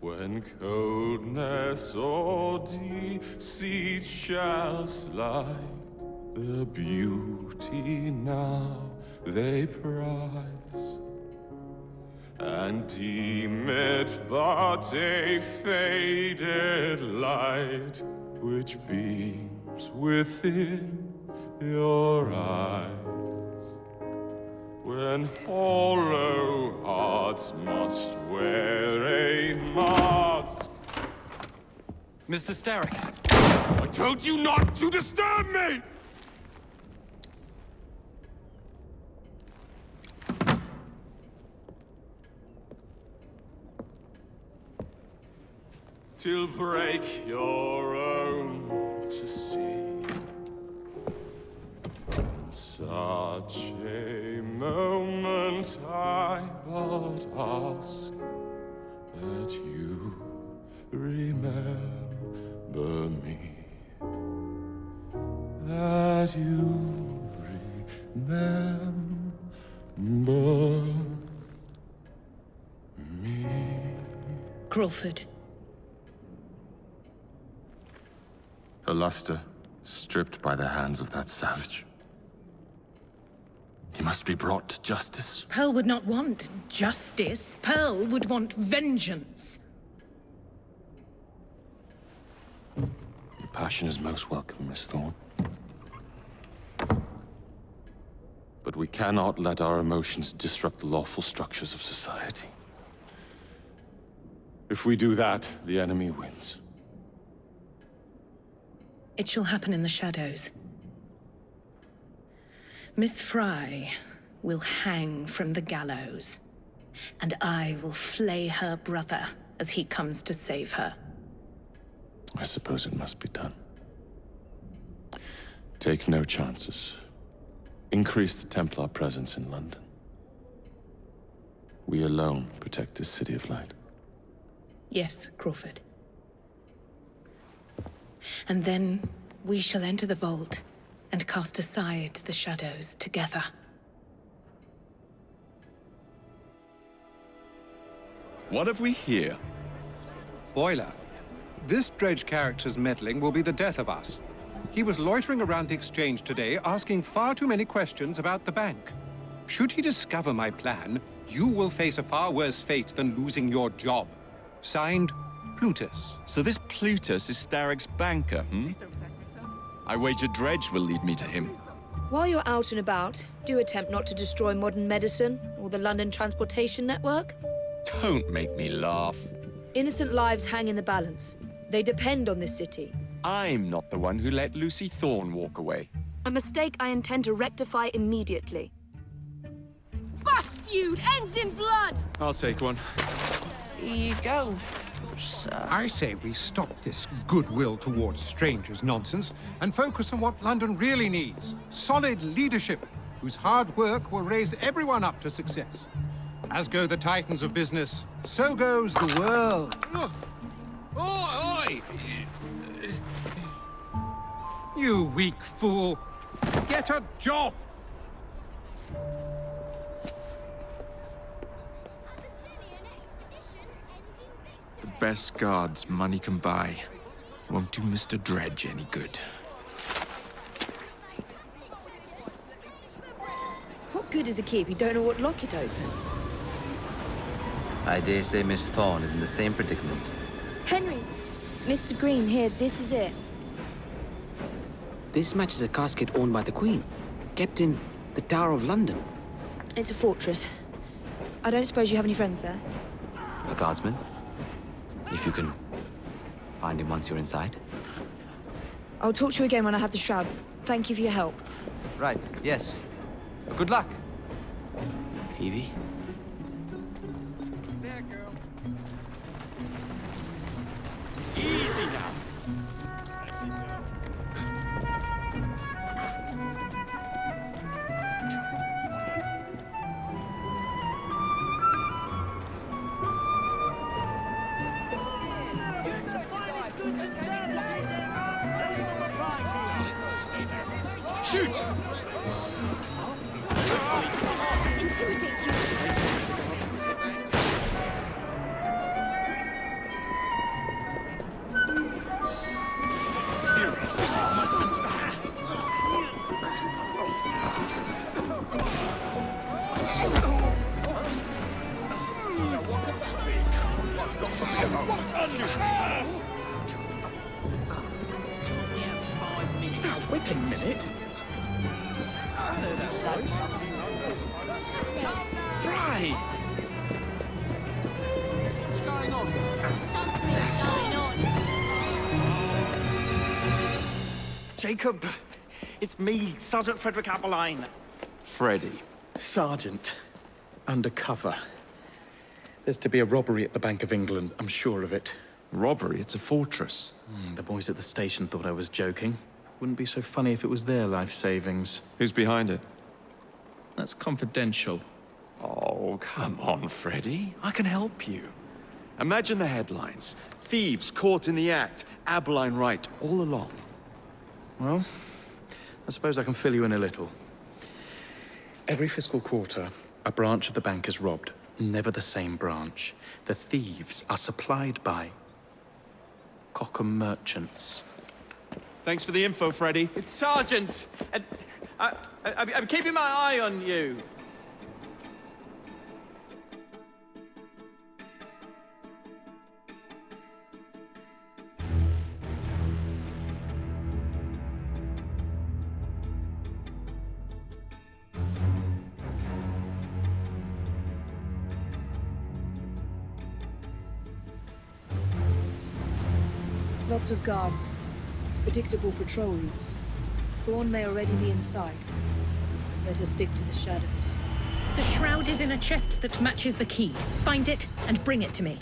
When coldness or deceit shall slide, the beauty now they prize, and deem it but a faded light which beams within your eyes. When hollow hearts must wear a mask. Mr. Starrick. I told you not to disturb me! Till break your own to see. Such a moment I but ask that you remember me, that you remember me. Crawford. Her luster stripped by the hands of that savage. He must be brought to justice. Pearl would not want justice. Pearl would want vengeance. Your passion is most welcome, Miss Thorne. But we cannot let our emotions disrupt the lawful structures of society. If we do that, the enemy wins. It shall happen in the shadows. Miss Fry will hang from the gallows, and I will flay her brother as he comes to save her. I suppose it must be done. Take no chances. Increase the Templar presence in London. We alone protect this city of light. Yes, Crawford. And then we shall enter the vault and cast aside the shadows together. What have we here? Boiler, this Dredge character's meddling will be the death of us. He was loitering around the exchange today, asking far too many questions about the bank. Should he discover my plan, you will face a far worse fate than losing your job. Signed, Plutus. So this Plutus is Starrick's banker, hmm? I wager Dredge will lead me to him. While you're out and about, do attempt not to destroy modern medicine or the London transportation network. Don't make me laugh. Innocent lives hang in the balance. They depend on this city. I'm not the one who let Lucy Thorne walk away. A mistake I intend to rectify immediately. Bus feud ends in blood! I'll take one. Here you go, sir. I say we stop this goodwill towards strangers nonsense and focus on what London really needs. Solid leadership, whose hard work will raise everyone up to success. As go the titans of business, so goes the world. Oi! You weak fool! Get a job! The best guards money can buy won't do Mr. Dredge any good. What good is a key if you don't know what lock it opens? I dare say Miss Thorne is in the same predicament. Henry! Mr. Green, here, this is it. This matches a casket owned by the Queen, kept in the Tower of London. It's a fortress. I don't suppose you have any friends there? A guardsman? If you can find him once you're inside. I'll talk to you again when I have the shroud. Thank you for your help. Right, yes. Good luck. Evie? There, girl. Easy now. Shoot! Intimidate you. Wait a minute. Fry! What's going on? Something's going on. Jacob, it's me, Sergeant Frederick Aberline. Freddy. Sergeant, undercover. There's to be a robbery at the Bank of England, I'm sure of it. Robbery? It's a fortress. The boys at the station thought I was joking. Wouldn't be so funny if it was their life savings. Who's behind it? That's confidential. Oh, come on, Freddy. I can help you. Imagine the headlines. Thieves caught in the act. Aberline right, all along. Well, I suppose I can fill you in a little. Every fiscal quarter, a branch of the bank is robbed. Never the same branch. The thieves are supplied by Cockham merchants. Thanks for the info, Freddy. It's Sergeant! And I'm keeping my eye on you. Lots of guards. Predictable patrol routes. Thorne may already be inside. Better stick to the shadows. The shroud is in a chest that matches the key. Find it and bring it to me.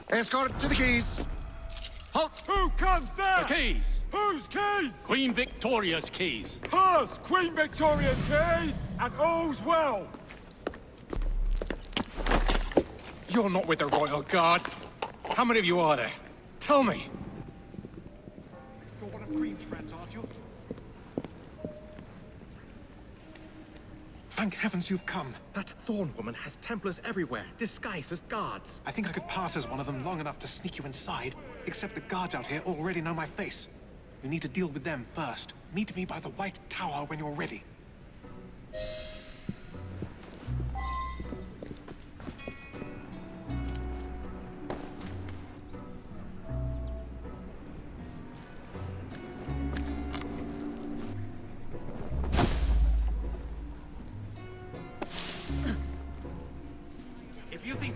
Escort to the keys. Halt! Who comes there? The keys. Whose keys? Queen Victoria's keys. Hers! Queen Victoria's keys! And all's well! You're not with the Royal Guard. How many of you are there? Tell me. You're one of Green's friends, aren't you? Thank heavens you've come. That Thorne woman has Templars everywhere, disguised as guards. I think I could pass as one of them long enough to sneak you inside, except the guards out here already know my face. You need to deal with them first. Meet me by the White Tower when you're ready.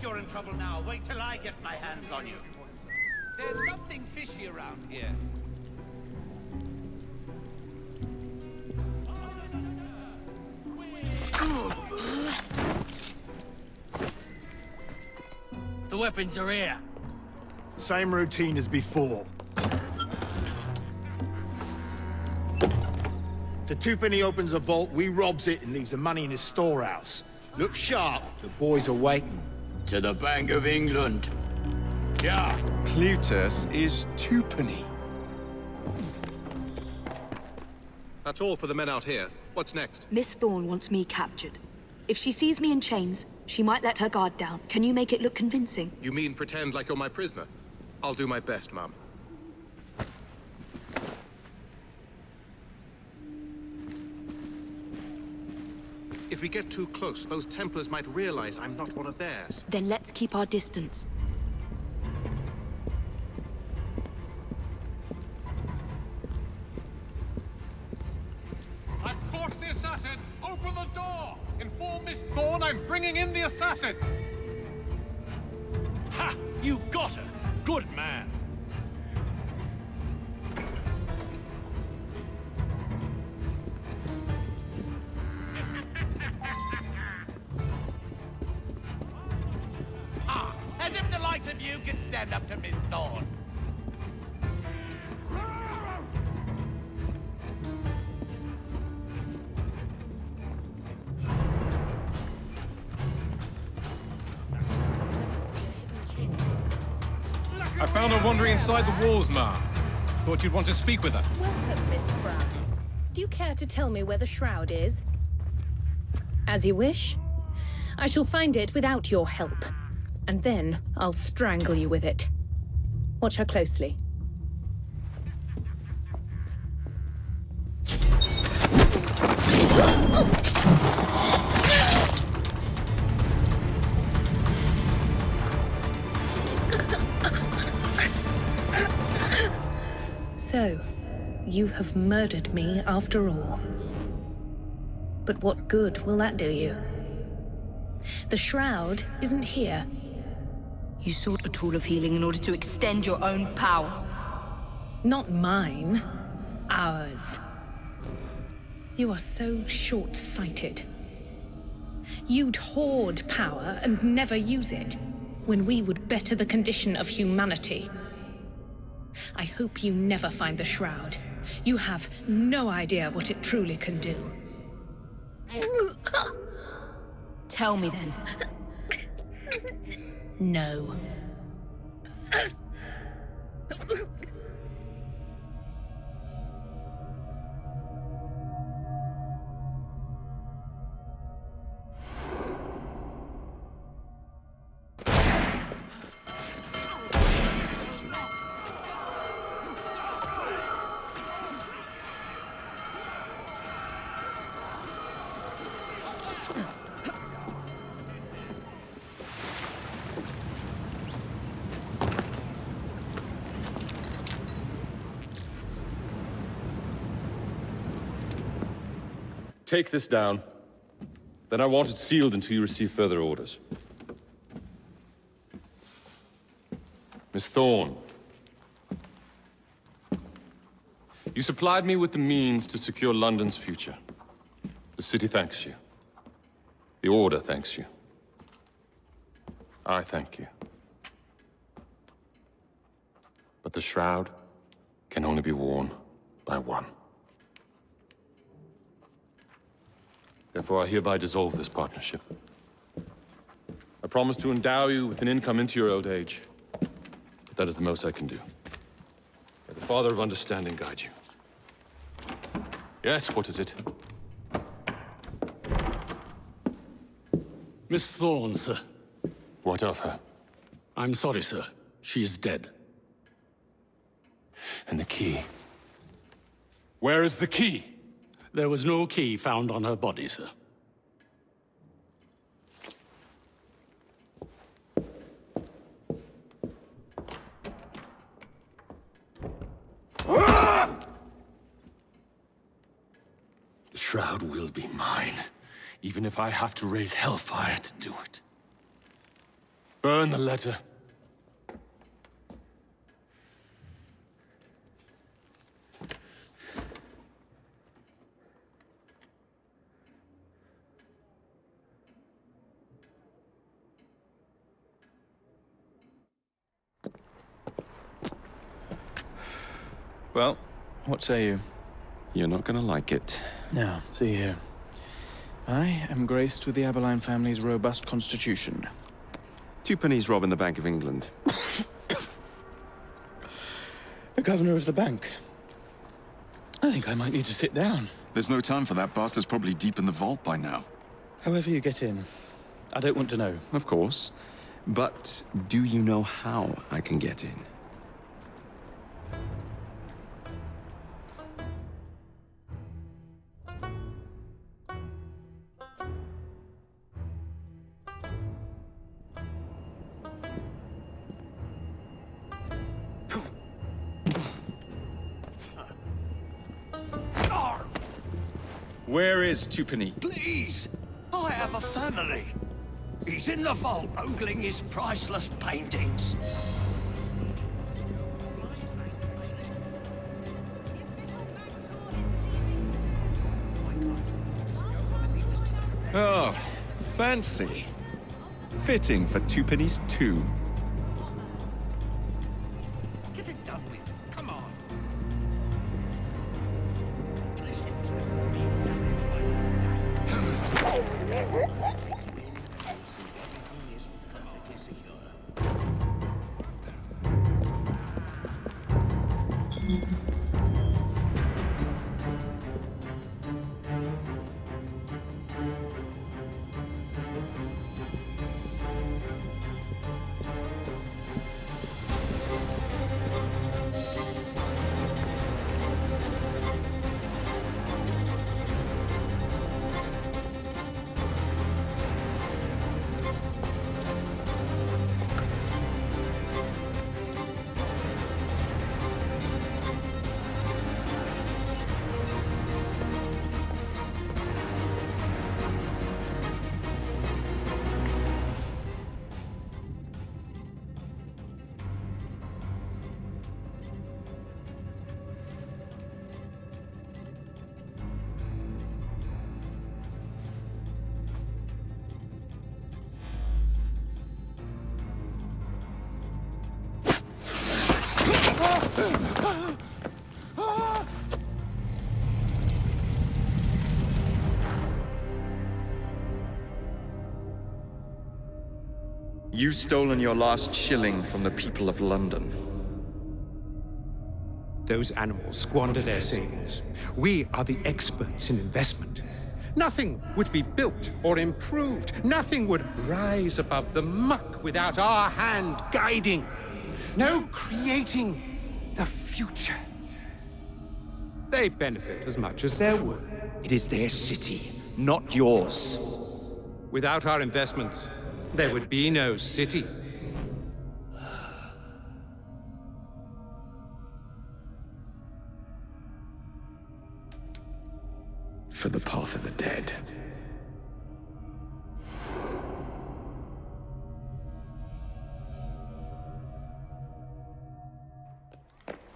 you're in trouble now. Wait till I get my hands on you. There's something fishy around here. The weapons are here. Same routine as before. The twopenny opens a vault, we robs it and leaves the money in his storehouse. Look sharp, the boys are waiting. To the Bank of England. Yeah. Plutus is twopenny. That's all for the men out here. What's next? Miss Thorne wants me captured. If she sees me in chains, she might let her guard down. Can you make it look convincing? You mean pretend like you're my prisoner? I'll do my best, Mom. If we get too close, those Templars might realize I'm not one of theirs. Then let's keep our distance. I've caught the assassin! Open the door! Inform Miss Thorne I'm bringing in the assassin! Ha! You got her! Good man! As if the likes of you can stand up to Miss Thorne. I found her wandering inside the walls, ma'am. Thought you'd want to speak with her. Welcome, Miss Brown. Do you care to tell me where the shroud is? As you wish. I shall find it without your help. And then I'll strangle you with it. Watch her closely. So, you have murdered me after all. But what good will that do you? The shroud isn't here. You sought a tool of healing in order to extend your own power. Not mine. Ours. You are so short-sighted. You'd hoard power and never use it, when we would better the condition of humanity. I hope you never find the shroud. You have no idea what it truly can do. Tell me then. No. Take this down. Then I want it sealed until you receive further orders. Miss Thorne. You supplied me with the means to secure London's future. The city thanks you. The Order thanks you. I thank you. But the shroud can only be worn by one. Therefore, I hereby dissolve this partnership. I promise to endow you with an income into your old age. But that is the most I can do. May the Father of Understanding guide you. Yes, what is it? Miss Thorne, sir. What of her? I'm sorry, sir. She is dead. And the key? Where is the key? There was no key found on her body, sir. The shroud will be mine, even if I have to raise hellfire to do it. Burn the letter. Well, what say you? You're not gonna like it. Now, see here. I am graced with the Aberline family's robust constitution. Two pennies robbing the Bank of England. The governor of the bank. I think I might need to sit down. There's no time for that. Bastard's probably deep in the vault by now. However you get in, I don't want to know. Of course. But do you know how I can get in? Where is Twopenny? Please! I have a family. He's in the vault ogling his priceless paintings. Oh, fancy. Fitting for Twopenny's tomb. Get it done with. Come on. You've stolen your last shilling from the people of London. Those animals squander their savings. We are the experts in investment. Nothing would be built or improved. Nothing would rise above the muck without our hand guiding. No creating the future. They benefit as much as they're worth. It is their city, not yours. Without our investments, there would be no city. For the path of the dead.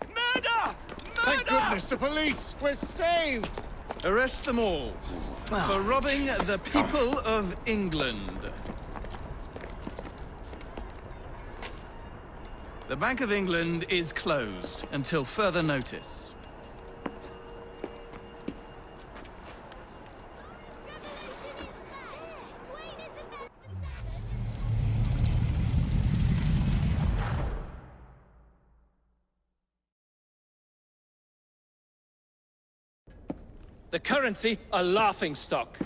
Murder! Thank goodness, the police! We're saved! Arrest them all for robbing the people of England. The Bank of England is closed until further notice. The currency, a laughingstock.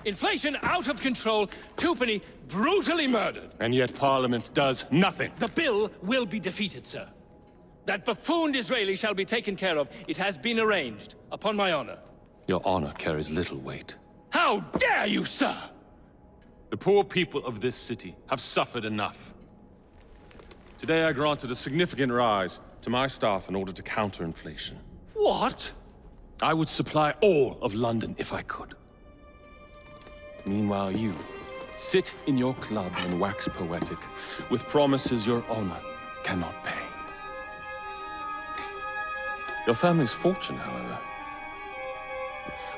Inflation out of control, Twopenny brutally murdered. And yet Parliament does nothing. The bill will be defeated, sir. That buffoon Disraeli shall be taken care of. It has been arranged, upon my honor. Your honor carries little weight. How dare you, sir! The poor people of this city have suffered enough. Today I granted a significant rise to my staff in order to counter inflation. What? I would supply all of London if I could. Meanwhile, you Sit in your club and wax poetic, with promises your honor cannot pay. Your family's fortune, however.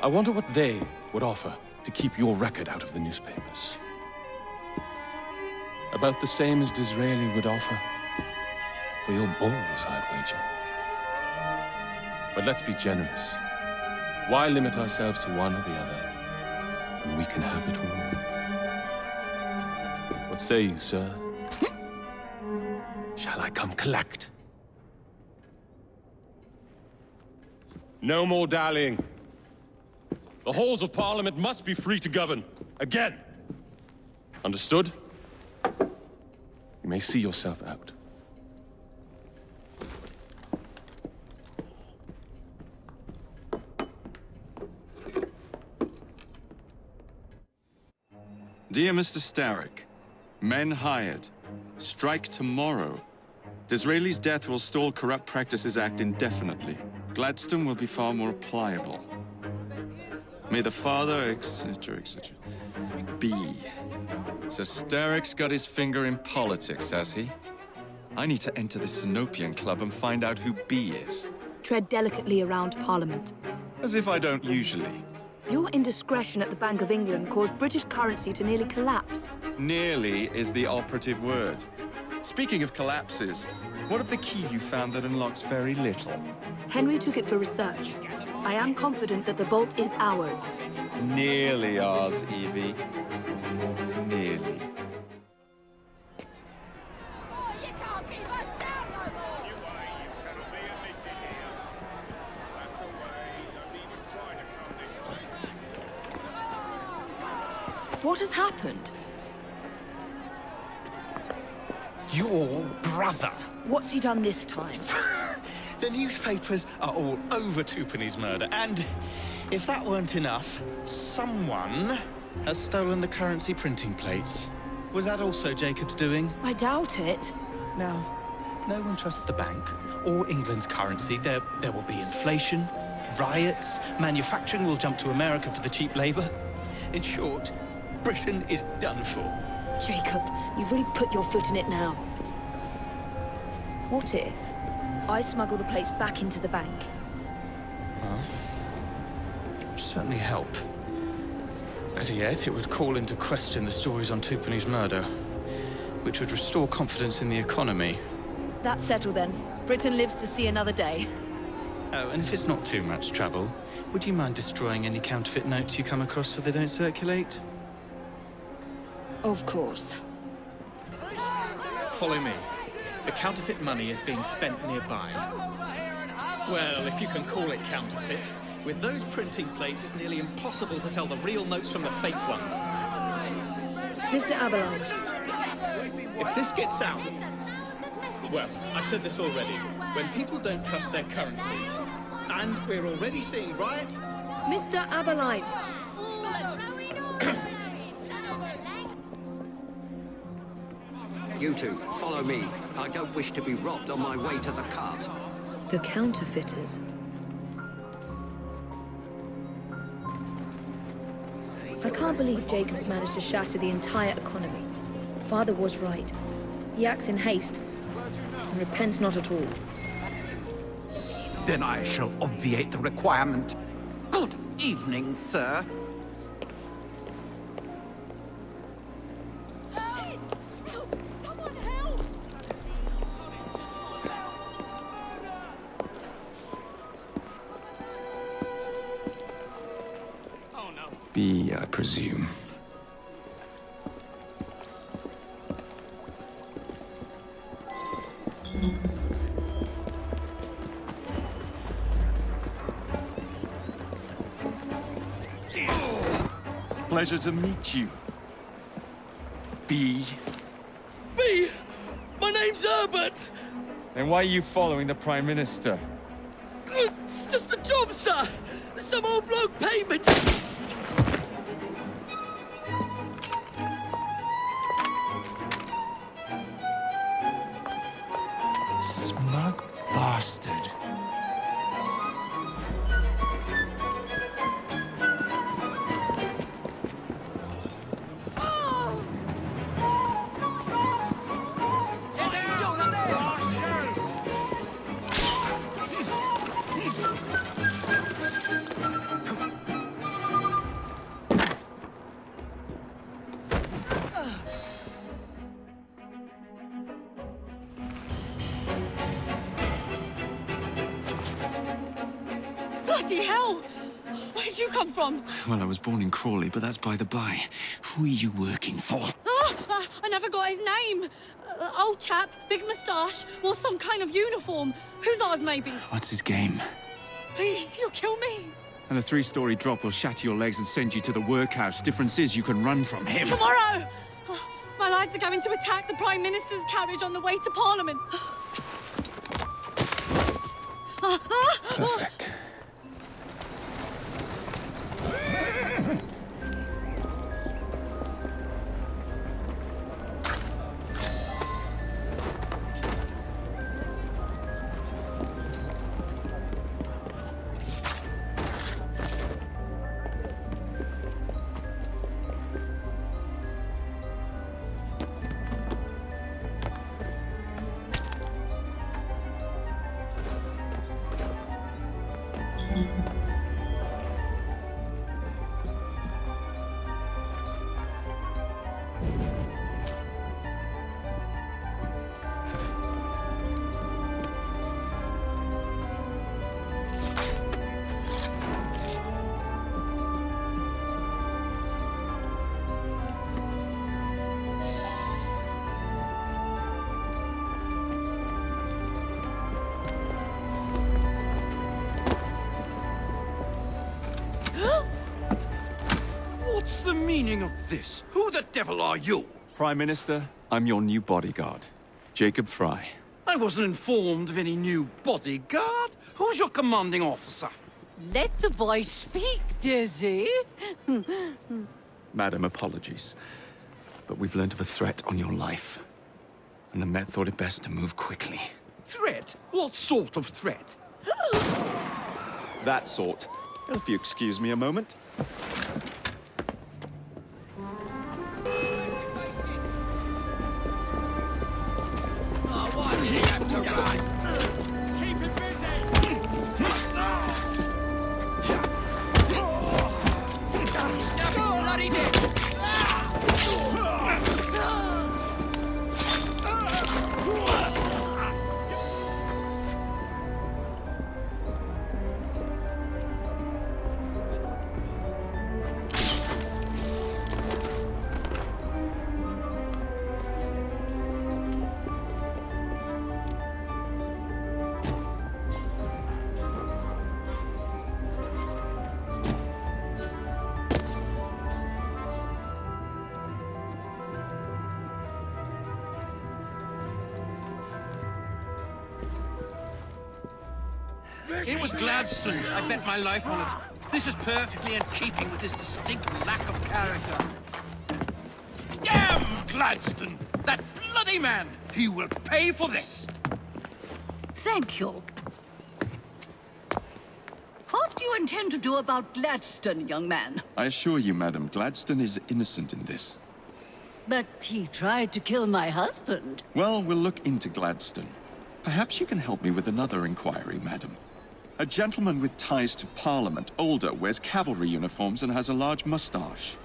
I wonder what they would offer to keep your record out of the newspapers. About the same as Disraeli would offer for your balls, I'd wager. But let's be generous. Why limit ourselves to one or the other when we can have it all? What say you, sir? Shall I come collect? No more dallying. The halls of Parliament must be free to govern. Again. Understood? You may see yourself out. Dear Mr. Starrick, men hired. Strike tomorrow. Disraeli's death will stall Corrupt Practices Act indefinitely. Gladstone will be far more pliable. May the father, etc., etc. B. So Starrick's got his finger in politics, has he? I need to enter the Sinopian Club and find out who B is. Tread delicately around Parliament. As if I don't usually. Your indiscretion at the Bank of England caused British currency to nearly collapse. Nearly is the operative word. Speaking of collapses, what of the key you found that unlocks very little? Henry took it for research. I am confident that the vault is ours. Nearly ours, Evie. Nearly. What has happened? Your brother. What's he done this time? The newspapers are all over Twopenny's murder, and if that weren't enough, someone has stolen the currency printing plates. Was that also Jacob's doing? I doubt it. Now, no one trusts the bank or England's currency. There will be inflation, riots, manufacturing will jump to America for the cheap labor. In short, Britain is done for. Jacob, you've really put your foot in it now. What if I smuggle the plates back into the bank? Well, it would certainly help. Better yet, it would call into question the stories on Twopenny's murder, which would restore confidence in the economy. That's settled then. Britain lives to see another day. Oh, and if it's not too much trouble, would you mind destroying any counterfeit notes you come across so they don't circulate? Of course. Follow me. The counterfeit money is being spent nearby. Well, if you can call it counterfeit. With those printing plates, it's nearly impossible to tell the real notes from the fake ones. Mr. Aberline. If this gets out... Well, I've said this already. When people don't trust their currency, and we're already seeing riots... Mr. Aberline. You two, follow me. I don't wish to be robbed on my way to the cart. The counterfeiters. I can't believe Jacob's managed to shatter the entire economy. Father was right. He acts in haste, and repents not at all. Then I shall obviate the requirement. Good evening, sir. B, I presume. Pleasure to meet you. B. B! My name's Herbert! Then why are you following the Prime Minister? It's just a job, sir! Some old bloke paid me Smug bastard. Bloody hell! Where'd you come from? Well, I was born in Crawley, but that's by the by. Who are you working for? I never got his name. Old chap, big moustache, wore some kind of uniform. Who's ours, maybe? What's his game? Please, you'll kill me. And a 3-story drop will shatter your legs and send you to the workhouse. Difference is you can run from him. Tomorrow! My lads are going to attack the Prime Minister's carriage on the way to Parliament. Perfect. What's the meaning of this? Who the devil are you? Prime Minister, I'm your new bodyguard, Jacob Fry. I wasn't informed of any new bodyguard. Who's your commanding officer? Let the boy speak, Dizzy. Madam, apologies. But we've learned of a threat on your life. And the Met thought it best to move quickly. Threat? What sort of threat? That sort. If you excuse me a moment. Keep it busy! Bloody dick! It was Gladstone. I bet my life on it. This is perfectly in keeping with his distinct lack of character. Damn Gladstone! That bloody man! He will pay for this! Thank you. What do you intend to do about Gladstone, young man? I assure you, madam, Gladstone is innocent in this. But he tried to kill my husband. Well, we'll look into Gladstone. Perhaps you can help me with another inquiry, madam. A gentleman with ties to Parliament, older, wears cavalry uniforms and has a large mustache.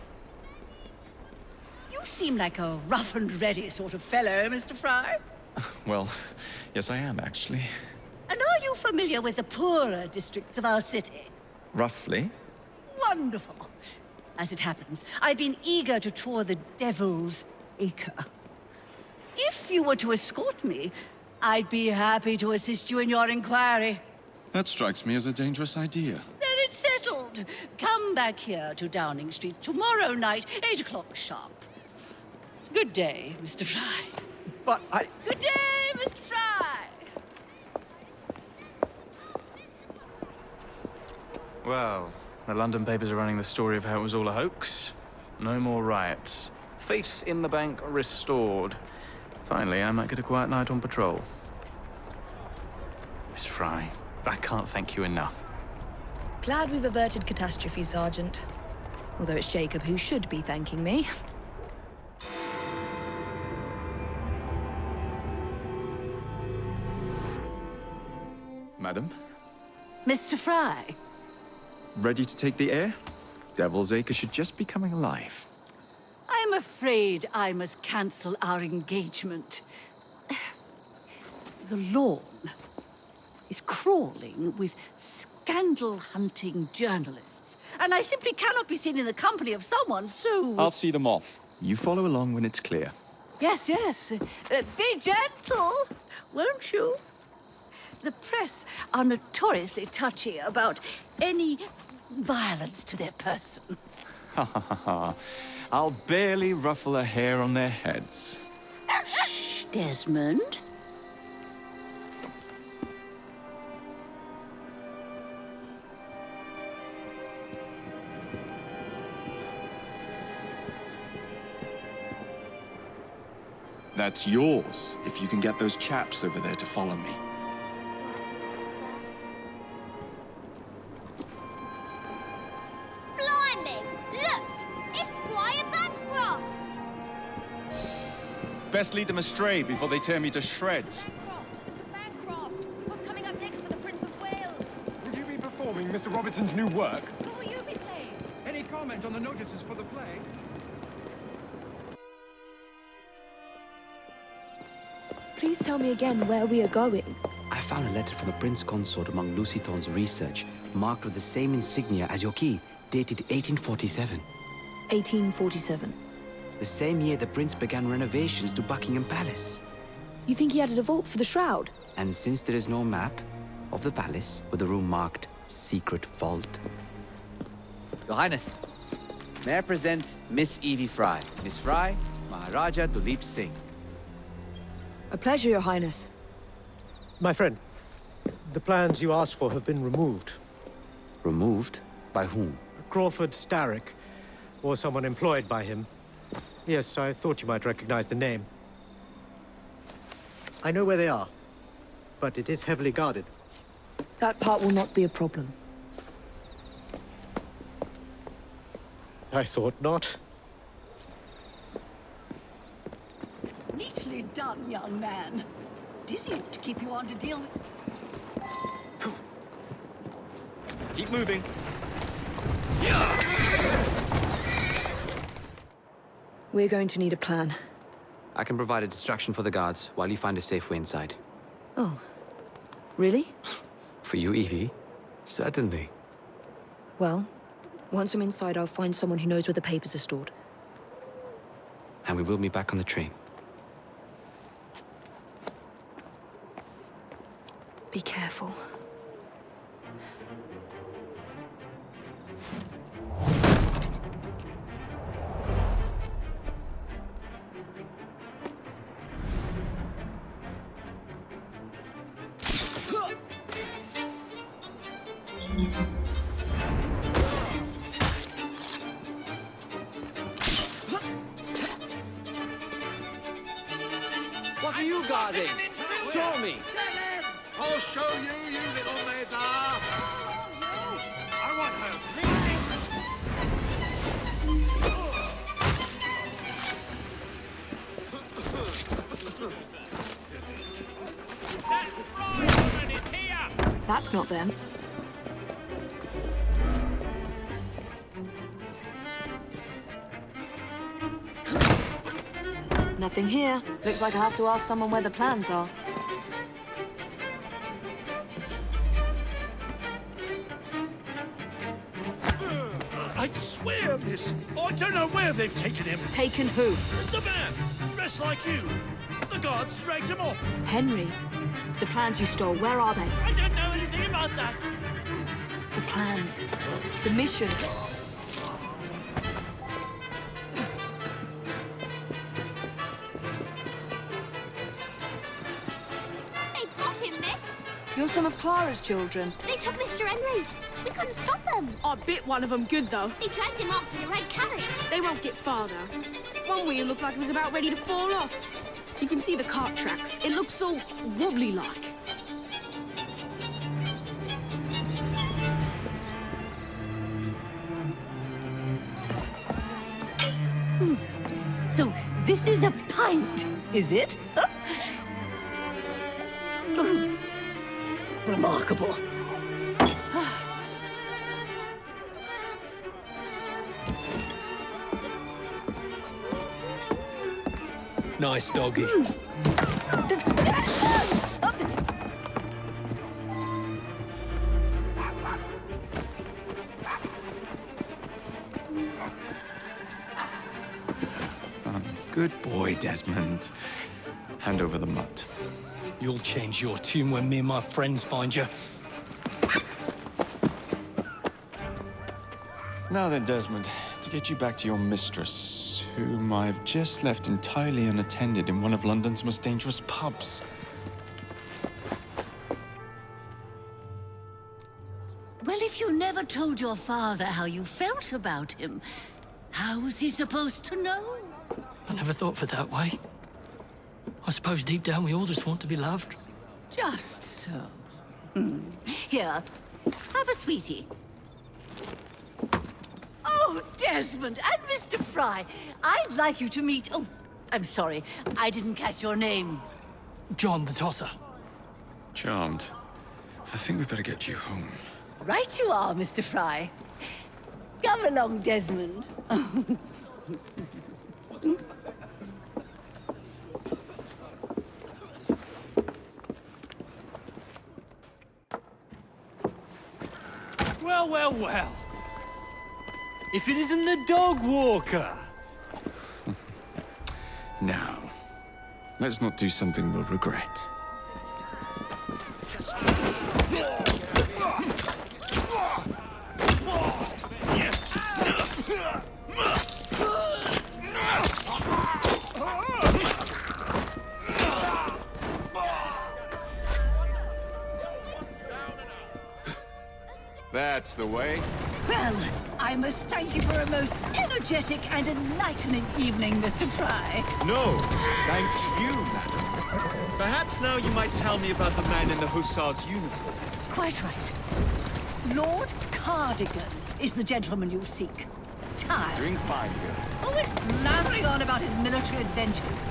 You seem like a rough and ready sort of fellow, Mr. Fry. Well, yes I am, actually. And are you familiar with the poorer districts of our city? Roughly. Wonderful. As it happens, I've been eager to tour the Devil's Acre. If you were to escort me, I'd be happy to assist you in your inquiry. That strikes me as a dangerous idea. Then it's settled. Come back here to Downing Street tomorrow night, 8 o'clock sharp. Good day, Mr. Fry. But I... Good day, Mr. Fry. Well, the London papers are running the story of how it was all a hoax. No more riots. Faith in the bank restored. Finally, I might get a quiet night on patrol. Miss Fry, I can't thank you enough. Glad we've averted catastrophe, Sergeant. Although it's Jacob who should be thanking me. Madam? Mr. Fry. Ready to take the air? Devil's Acre should just be coming alive. I'm afraid I must cancel our engagement. The lawn is crawling with scandal-hunting journalists, and I simply cannot be seen in the company of someone so... I'll see them off. You follow along when it's clear. Yes, yes. Be gentle, won't you? The press are notoriously touchy about any violence to their person. Ha ha ha ha. I'll barely ruffle a hair on their heads. Shh, Desmond. That's yours, if you can get those chaps over there to follow me. Blimey! Look! It's Squire Bancroft! Best lead them astray before they tear me to shreds. Mr. Bancroft, what's coming up next for the Prince of Wales? Will you be performing Mr. Robertson's new work? Who will you be playing? Any comment on the notices for the play? Please tell me again where we are going. I found a letter from the Prince Consort among Lucy Thorne's research, marked with the same insignia as your key, dated 1847. 1847. The same year the Prince began renovations to Buckingham Palace. You think he added a vault for the shroud? And since there is no map of the palace with the room marked Secret Vault. Your Highness, may I present Miss Evie Fry. Miss Fry, Maharaja Duleep Singh. A pleasure, Your Highness. My friend, the plans you asked for have been removed. Removed? By whom? Crawford Starrick, or someone employed by him. Yes, I thought you might recognize the name. I know where they are, but it is heavily guarded. That part will not be a problem. I thought not. Neatly done, young man. Dizzy to keep you on to deal with... Keep moving. We're going to need a plan. I can provide a distraction for the guards while you find a safe way inside. Oh. Really? For you, Evie? Certainly. Well, once I'm inside, I'll find someone who knows where the papers are stored. And we will be back on the train. Be careful. What are you guarding? Show me! I'll show you, you little maida! I want her, That's not them. Nothing here. Looks like I have to ask someone where the plans are. I swear, miss, I don't know where they've taken him. Taken who? The man, dressed like you. The guards dragged him off. Henry. The plans you stole, where are they? I don't know anything about that. The plans. The mission. They've got him, miss. You're some of Clara's children. They took Mr. Henry. We couldn't stop them. I bit one of them good, though. They dragged him off in a red carriage. They won't get far, though. One wheel looked like it was about ready to fall off. You can see the cart tracks. It looks so wobbly-like. So, this is a pint, is it? Remarkable. Nice doggy. Good boy, Desmond. Hand over the mutt. You'll change your tune when me and my friends find you. Now then, Desmond, to get you back to your mistress, whom I've just left entirely unattended in one of London's most dangerous pubs. Well, if you never told your father how you felt about him, how was he supposed to know? I never thought of it that way. I suppose deep down we all just want to be loved. Just so. Here, have a sweetie. Oh, Desmond and Mr. Fry, I'd like you to meet... Oh, I'm sorry, I didn't catch your name. John the Tosser. Charmed. I think we better get you home. Right you are, Mr. Fry. Come along, Desmond. Well, well, well. If it isn't the dog walker. Now, let's not do something we'll regret. That's the way. Well, I must thank you for a most energetic and enlightening evening, Mr. Fry. No, thank you, madam. Perhaps now you might tell me about the man in the hussar's uniform. Quite right. Lord Cardigan is the gentleman you seek. Tiresome. Doing fine here. Always blathering on about his military adventures.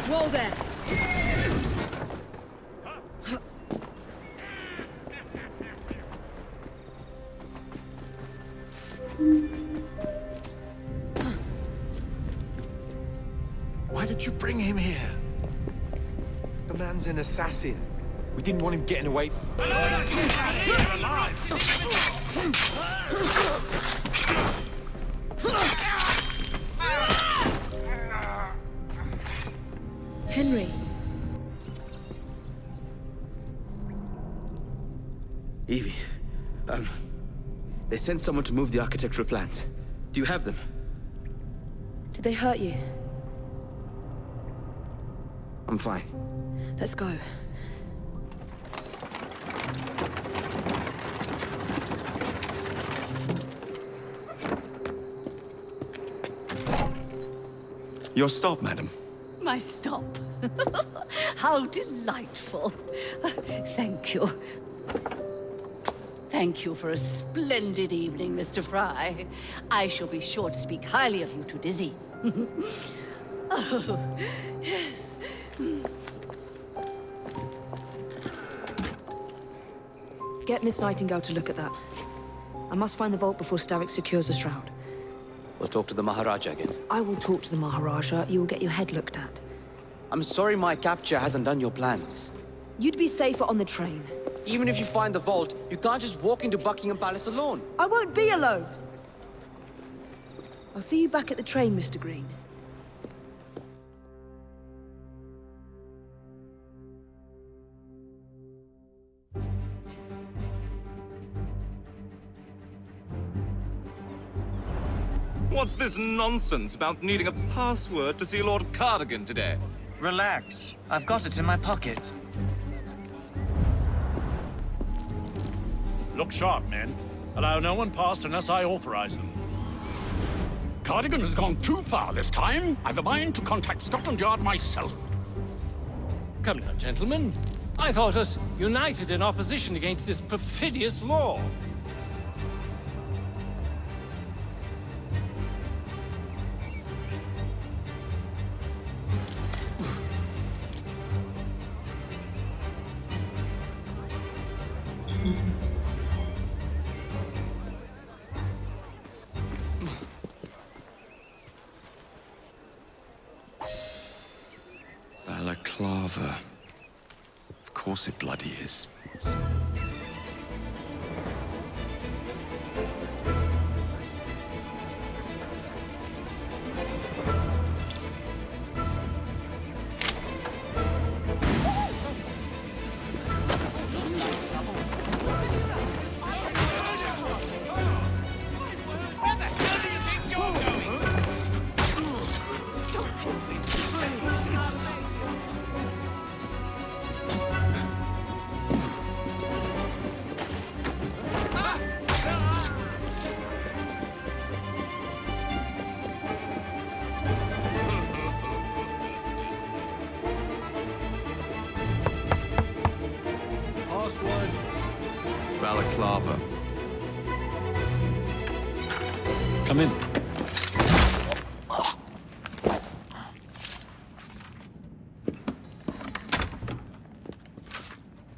Whoa there! Why did you bring him here? The man's an assassin. We didn't want him getting away. Henry. Evie, they sent someone to move the architectural plans. Do you have them? Did they hurt you? I'm fine. Let's go. Your stop, madam. My stop. How delightful. Thank you. Thank you for a splendid evening, Mr. Fry. I shall be sure to speak highly of you to Dizzy. Oh, yes. Get Miss Nightingale to look at that. I must find the vault before Starrick secures the shroud. We'll talk to the Maharaja again. I will talk to the Maharaja. You will get your head looked at. I'm sorry my capture hasn't done your plans. You'd be safer on the train. Even if you find the vault, you can't just walk into Buckingham Palace alone. I won't be alone! I'll see you back at the train, Mr. Green. What's this nonsense about needing a password to see Lord Cardigan today? Relax. I've got it in my pocket. Look sharp, men. Allow no one past unless I authorize them. Cardigan has gone too far this time. I've a mind to contact Scotland Yard myself. Come now, gentlemen. I thought us united in opposition against this perfidious law. Balaclava. Of course it bloody is. balaclava. Come in.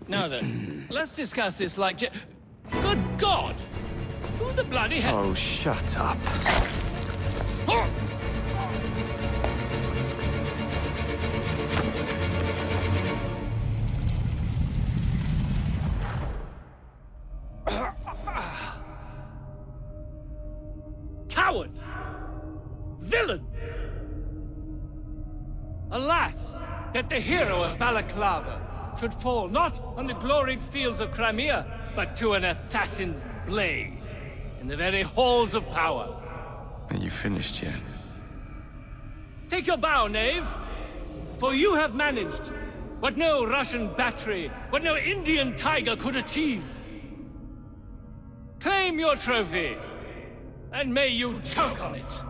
Now then, let's discuss this like... Good God! Who the bloody hell... Oh, shut up. Coward! Villain! Alas, that the hero of Balaclava should fall not on the gloried fields of Crimea, but to an assassin's blade in the very halls of power. Are you finished yet? Take your bow, knave, for you have managed what no Russian battery, what no Indian tiger could achieve. Claim your trophy, and may you choke on it.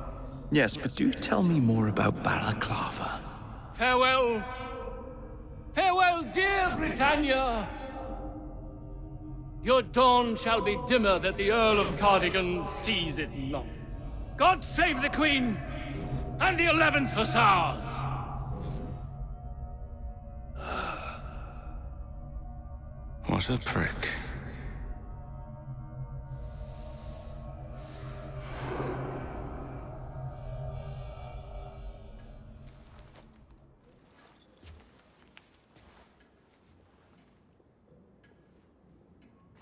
Yes, but do tell me more about Balaclava. Farewell. Farewell, dear Britannia. Your dawn shall be dimmer that the Earl of Cardigan sees it not. God save the Queen and the 11th Hussars! What a prick.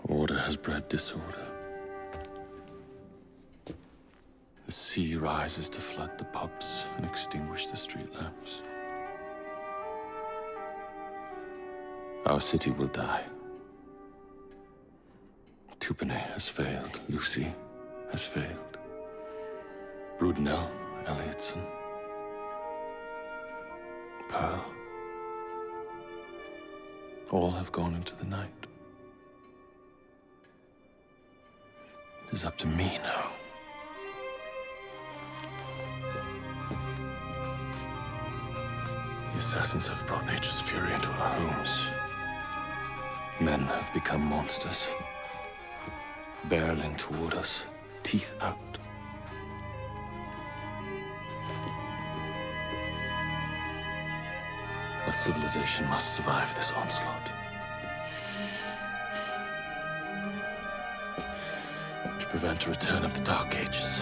Order has bred disorder. The sea rises to flood the pubs and extinguish the street lamps. Our city will die. Tupene has failed. Lucy has failed. Brudnell, Elliotson, Pearl. All have gone into the night. It is up to me now. The assassins have brought nature's fury into our homes. Men have become monsters, barreling toward us, teeth out. Our civilization must survive this onslaught. To prevent a return of the Dark Ages,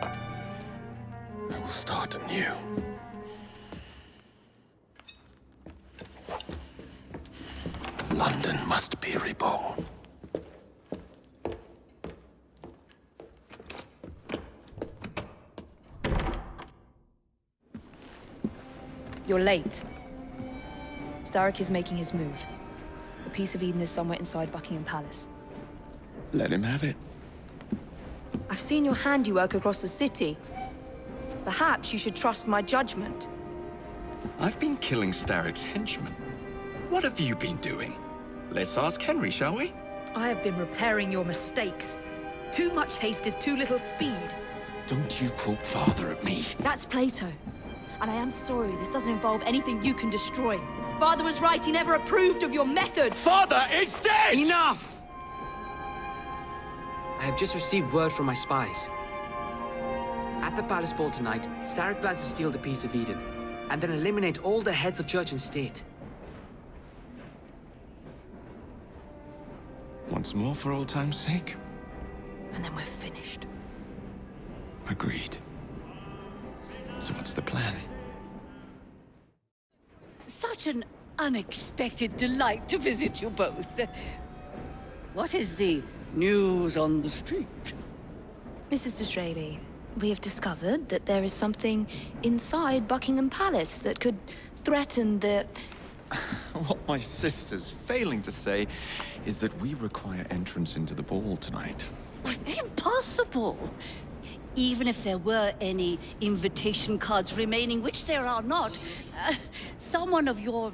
I will start anew. London must be reborn. You're late. Starrick is making his move. The Piece of Eden is somewhere inside Buckingham Palace. Let him have it. I've seen your handiwork across the city. Perhaps you should trust my judgment. I've been killing Starrick's henchmen. What have you been doing? Let's ask Henry, shall we? I have been repairing your mistakes. Too much haste is too little speed. Don't you quote father at me. That's Plato. And I am sorry this doesn't involve anything you can destroy. Father was right, he never approved of your methods. Father is dead! Enough! I have just received word from my spies. At the palace ball tonight, Starrick plans to steal the Piece of Eden, and then eliminate all the heads of church and state. Once more for old time's sake? And then we're finished. Agreed. So what's the plan? Such an unexpected delight to visit you both. What is the news on the street? Mrs. Disraeli, we have discovered that there is something inside Buckingham Palace that could threaten the... What my sister's failing to say is that we require entrance into the ball tonight. Impossible! Even if there were any invitation cards remaining, which there are not, someone of your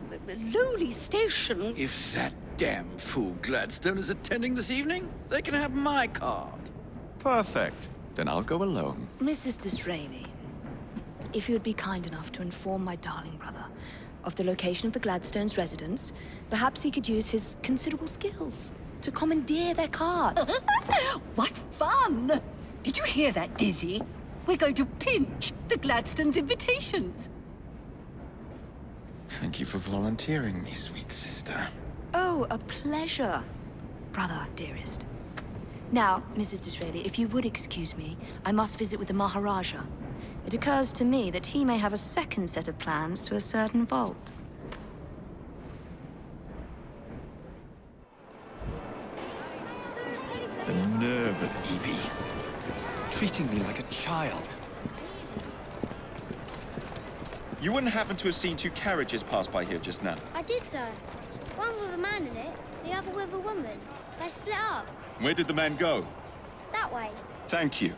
lowly station... If that damn fool Gladstone is attending this evening, they can have my card. Perfect. Then I'll go alone. Mrs. Disraeli, if you would be kind enough to inform my darling brother of the location of the Gladstone's residence, perhaps he could use his considerable skills to commandeer their carts. What fun! Did you hear that, Dizzy? We're going to pinch the Gladstones' invitations. Thank you for volunteering me, sweet sister. Oh, a pleasure, brother, dearest. Now, Mrs. Disraeli, if you would excuse me, I must visit with the Maharaja. It occurs to me that he may have a second set of plans to a certain vault. The nerve of Evie. Treating me like a child. You wouldn't happen to have seen two carriages pass by here just now? I did, sir. One with a man in it, the other with a woman. They split up. Where did the man go? That way. Thank you.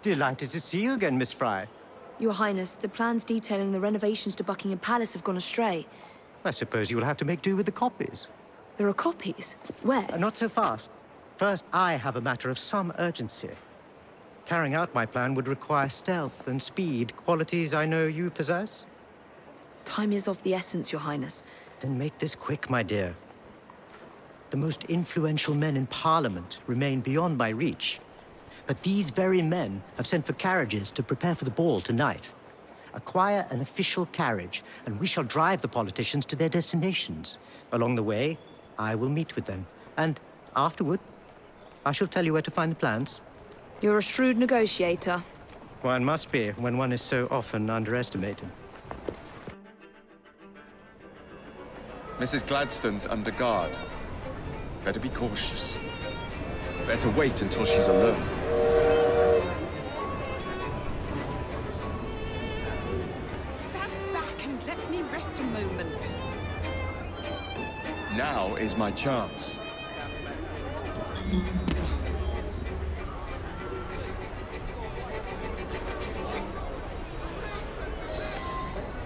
Delighted to see you again, Miss Fry. Your Highness, the plans detailing the renovations to Buckingham Palace have gone astray. I suppose you will have to make do with the copies. There are copies? Where? Not so fast. First, I have a matter of some urgency. Carrying out my plan would require stealth and speed, qualities I know you possess. Time is of the essence, Your Highness. Then make this quick, my dear. The most influential men in Parliament remain beyond my reach. But these very men have sent for carriages to prepare for the ball tonight. Acquire an official carriage, and we shall drive the politicians to their destinations. Along the way, I will meet with them, and afterward, I shall tell you where to find the plans. You're a shrewd negotiator. One must be when one is so often underestimated. Mrs. Gladstone's under guard. Better be cautious. Better wait until she's alone. Stand back and let me rest a moment. Now is my chance.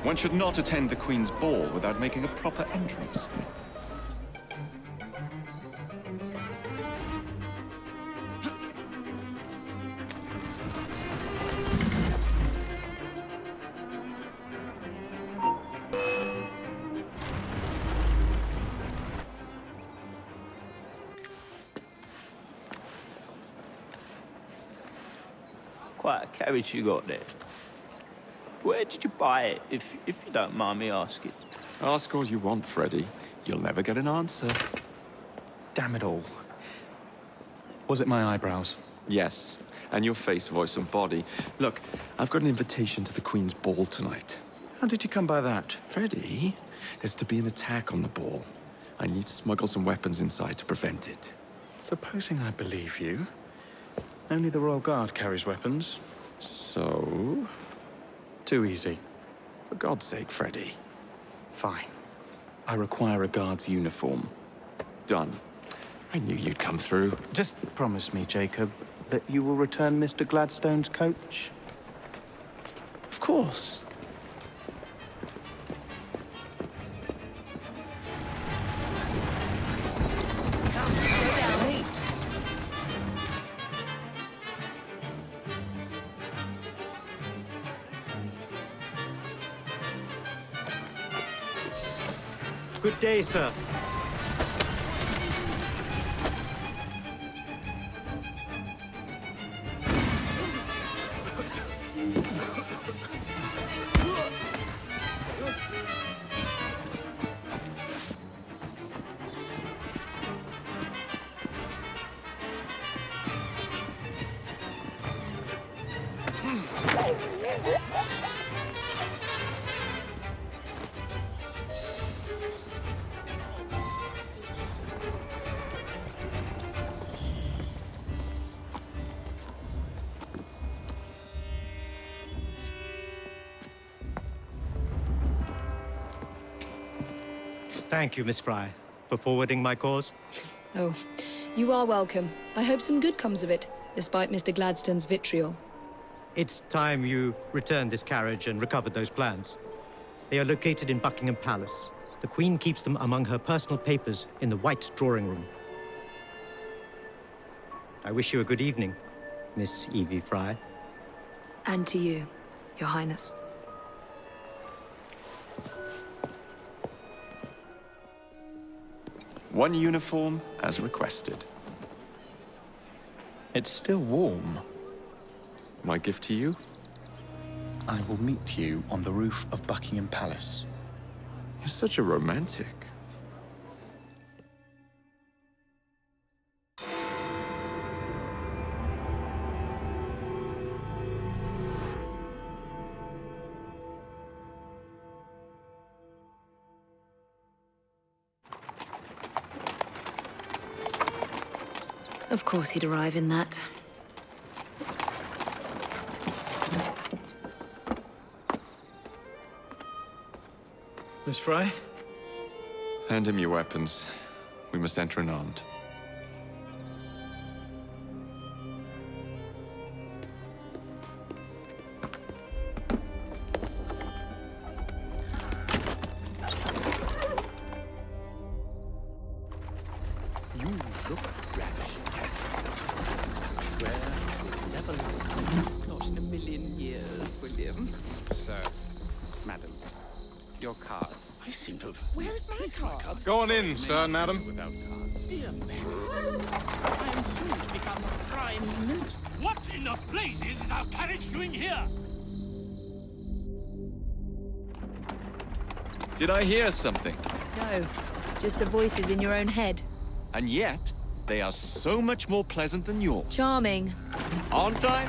One should not attend the Queen's ball without making a proper entrance. Quite a carriage you got there. Where did you buy it, if you don't mind me asking? Ask all you want, Freddy. You'll never get an answer. Damn it all. Was it my eyebrows? Yes, and your face, voice, and body. Look, I've got an invitation to the Queen's ball tonight. How did you come by that? Freddy, there's to be an attack on the ball. I need to smuggle some weapons inside to prevent it. Supposing I believe you. Only the Royal Guard carries weapons. So? Too easy. For God's sake, Freddy. Fine. I require a guard's uniform. Done. I knew you'd come through. Just promise me, Jacob, that you will return Mr. Gladstone's coach. Of course. Good day, sir. Thank you, Miss Fry, for forwarding my cause. Oh, you are welcome. I hope some good comes of it, despite Mr. Gladstone's vitriol. It's time you returned this carriage and recovered those plans. They are located in Buckingham Palace. The Queen keeps them among her personal papers in the White Drawing Room. I wish you a good evening, Miss Evie Fry. And to you, Your Highness. One uniform as requested. It's still warm. My gift to you? I will meet you on the roof of Buckingham Palace. You're such a romantic. Of course he'd arrive in that. Miss Fry? Hand him your weapons. We must enter unarmed. You look ravishing, I swear I'll never leave. Not in a million years, William. Sir, madam, your card. I seem to have... Where is my card? Go on in, sir and madam. Without cards. Dear man, I am soon to become Prime Minister. What in the blazes is our carriage doing here? Did I hear something? No, just the voices in your own head. And yet, they are so much more pleasant than yours. Charming. Aren't I?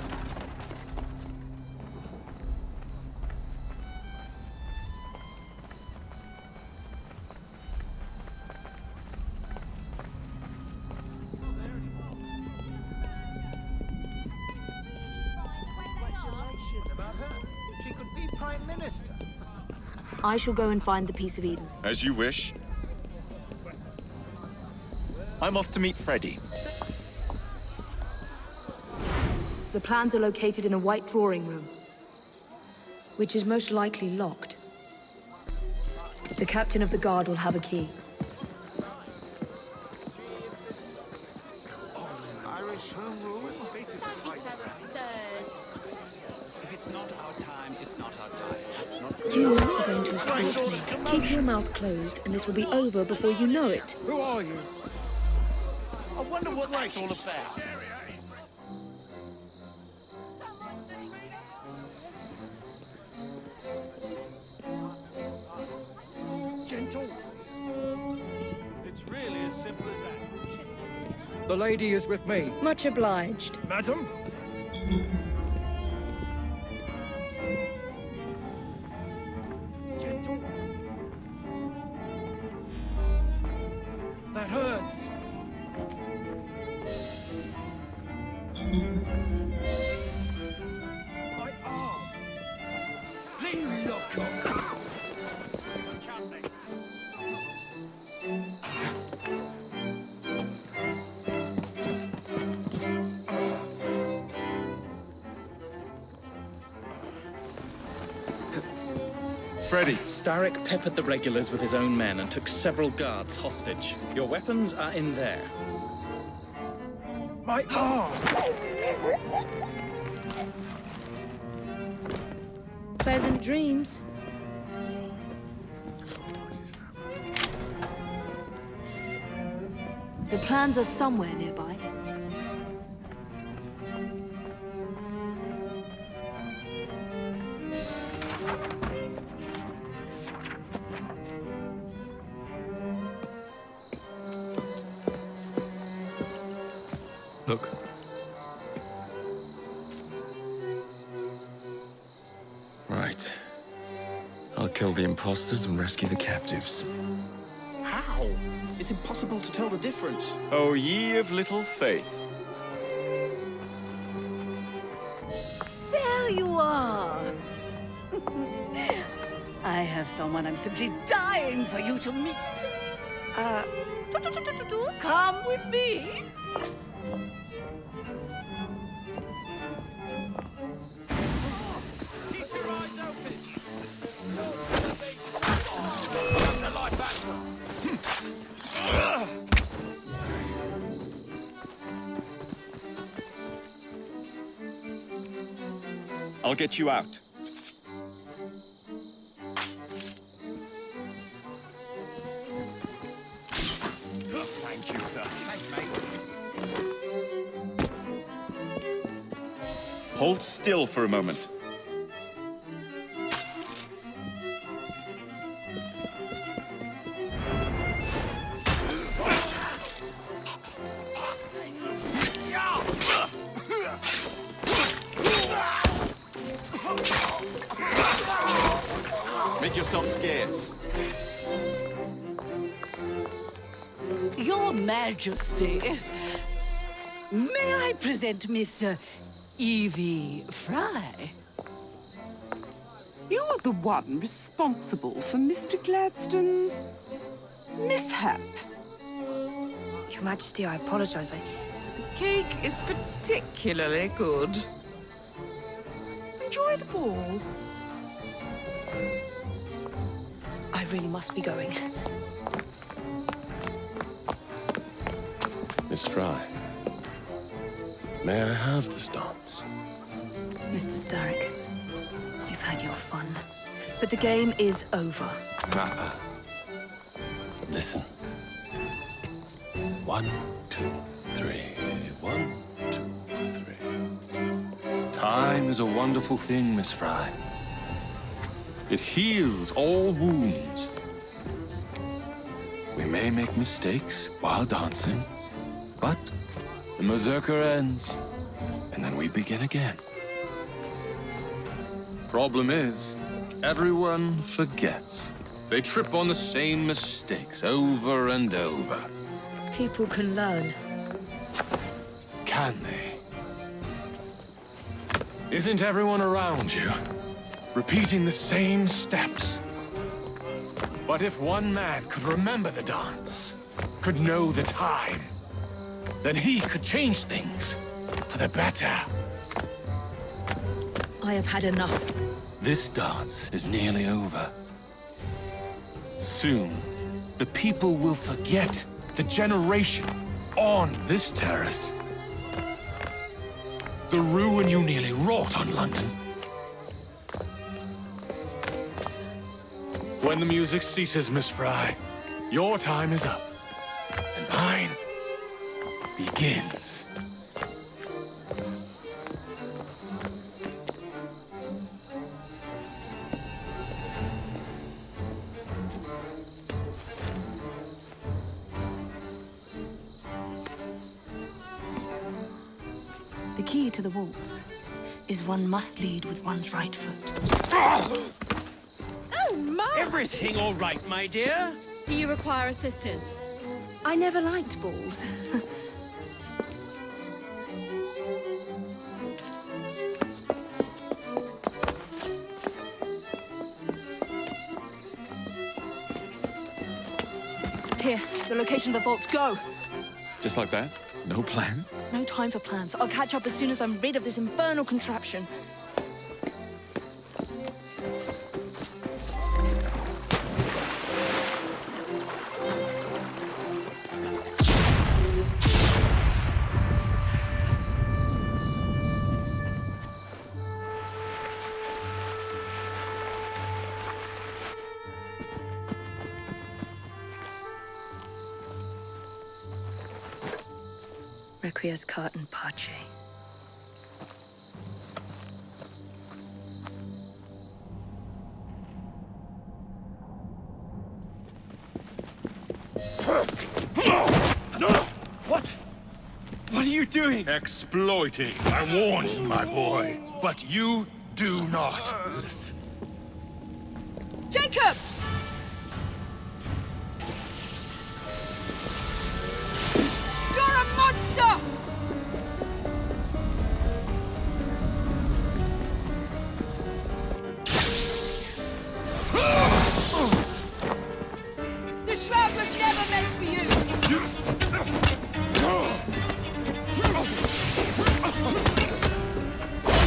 She could be Prime Minister. I shall go and find the Piece of Eden. As you wish. I'm off to meet Freddy. The plans are located in the White Drawing Room, which is most likely locked. The captain of the guard will have a key. Irish home rule. Don't be so absurd. If it's not our time, it's not our time. It's not You are going to escort me. Keep your mouth closed, and this will be over before you know it. Who are you? I wonder what that's all about. Gentle. It's really as simple as that. The lady is with me. Much obliged. Madam? Gentle. That hurts. My arm. Please, You look. Freddy. Starrick peppered the regulars with his own men and took several guards hostage. Your weapons are in there. My arm. Pleasant dreams. The plans are somewhere nearby. Look. Right. I'll kill the imposters and rescue the captives. How? It's impossible to tell the difference. Oh, ye of little faith. There you are. I have someone I'm simply dying for you to meet. Come with me. keep your eyes open. The life back. I'll get you out. Hold still for a moment. Make yourself scarce. Your Majesty, may I present Miss Evie Fry? You're the one responsible for Mr. Gladstone's mishap. Your Majesty, I apologize. The cake is particularly good. Enjoy the ball. I really must be going. Miss Fry, may I have this dance? Mr. Starrick, you've had your fun, but the game is over. Listen. 1, 2, 3. 1, 2, 3. Time is a wonderful thing, Miss Fry. It heals all wounds. We may make mistakes while dancing, but the Berserker ends, and then we begin again. Problem is, everyone forgets. They trip on the same mistakes over and over. People can learn. Can they? Isn't everyone around you repeating the same steps? But if one man could remember the dance, could know the time, then he could change things for the better. I have had enough. This dance is nearly over. Soon, the people will forget the generation on this terrace. The ruin you nearly wrought on London. When the music ceases, Miss Fry, your time is up, and mine begins. The key to the waltz is one must lead with one's right foot. Oh, my! Everything all right, my dear? Do you require assistance? I never liked balls. Here, the location of the vault. Go! Just like that? No plan? No time for plans. I'll catch up as soon as I'm rid of this infernal contraption. Requiescat cart and pace. What? What are you doing? Exploiting. I warned you, my boy. But you do not listen. Jacob! You're a monster! The shroud was never meant for you!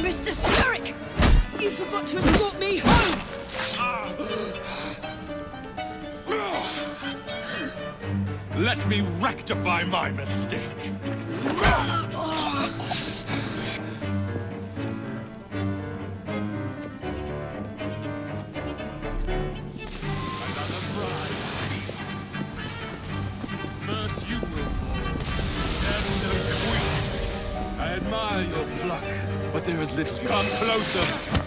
Mr. Starrick! You forgot to escort me home! Let me rectify my mistake. First you will fall, then the queen. I admire admire your pluck, but there is little. Come closer.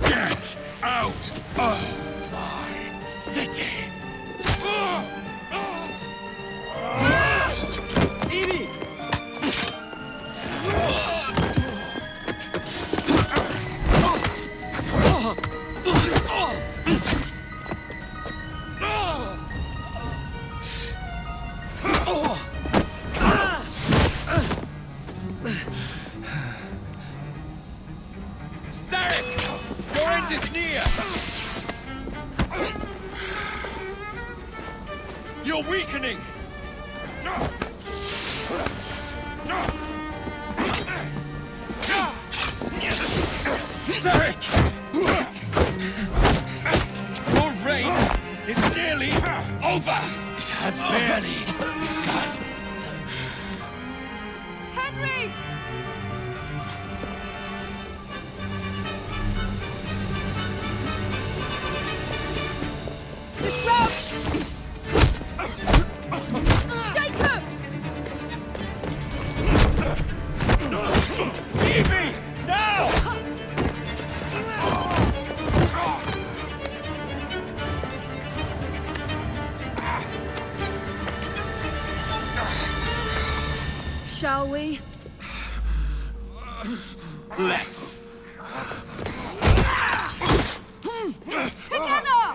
Get out of my city! Evie! Starrick! Your end is near! You're weakening! Starrick! Your reign is nearly over! It has barely begun. Henry! Disrupt! Jacob! Evie! Now! Shall we? Let's. Together!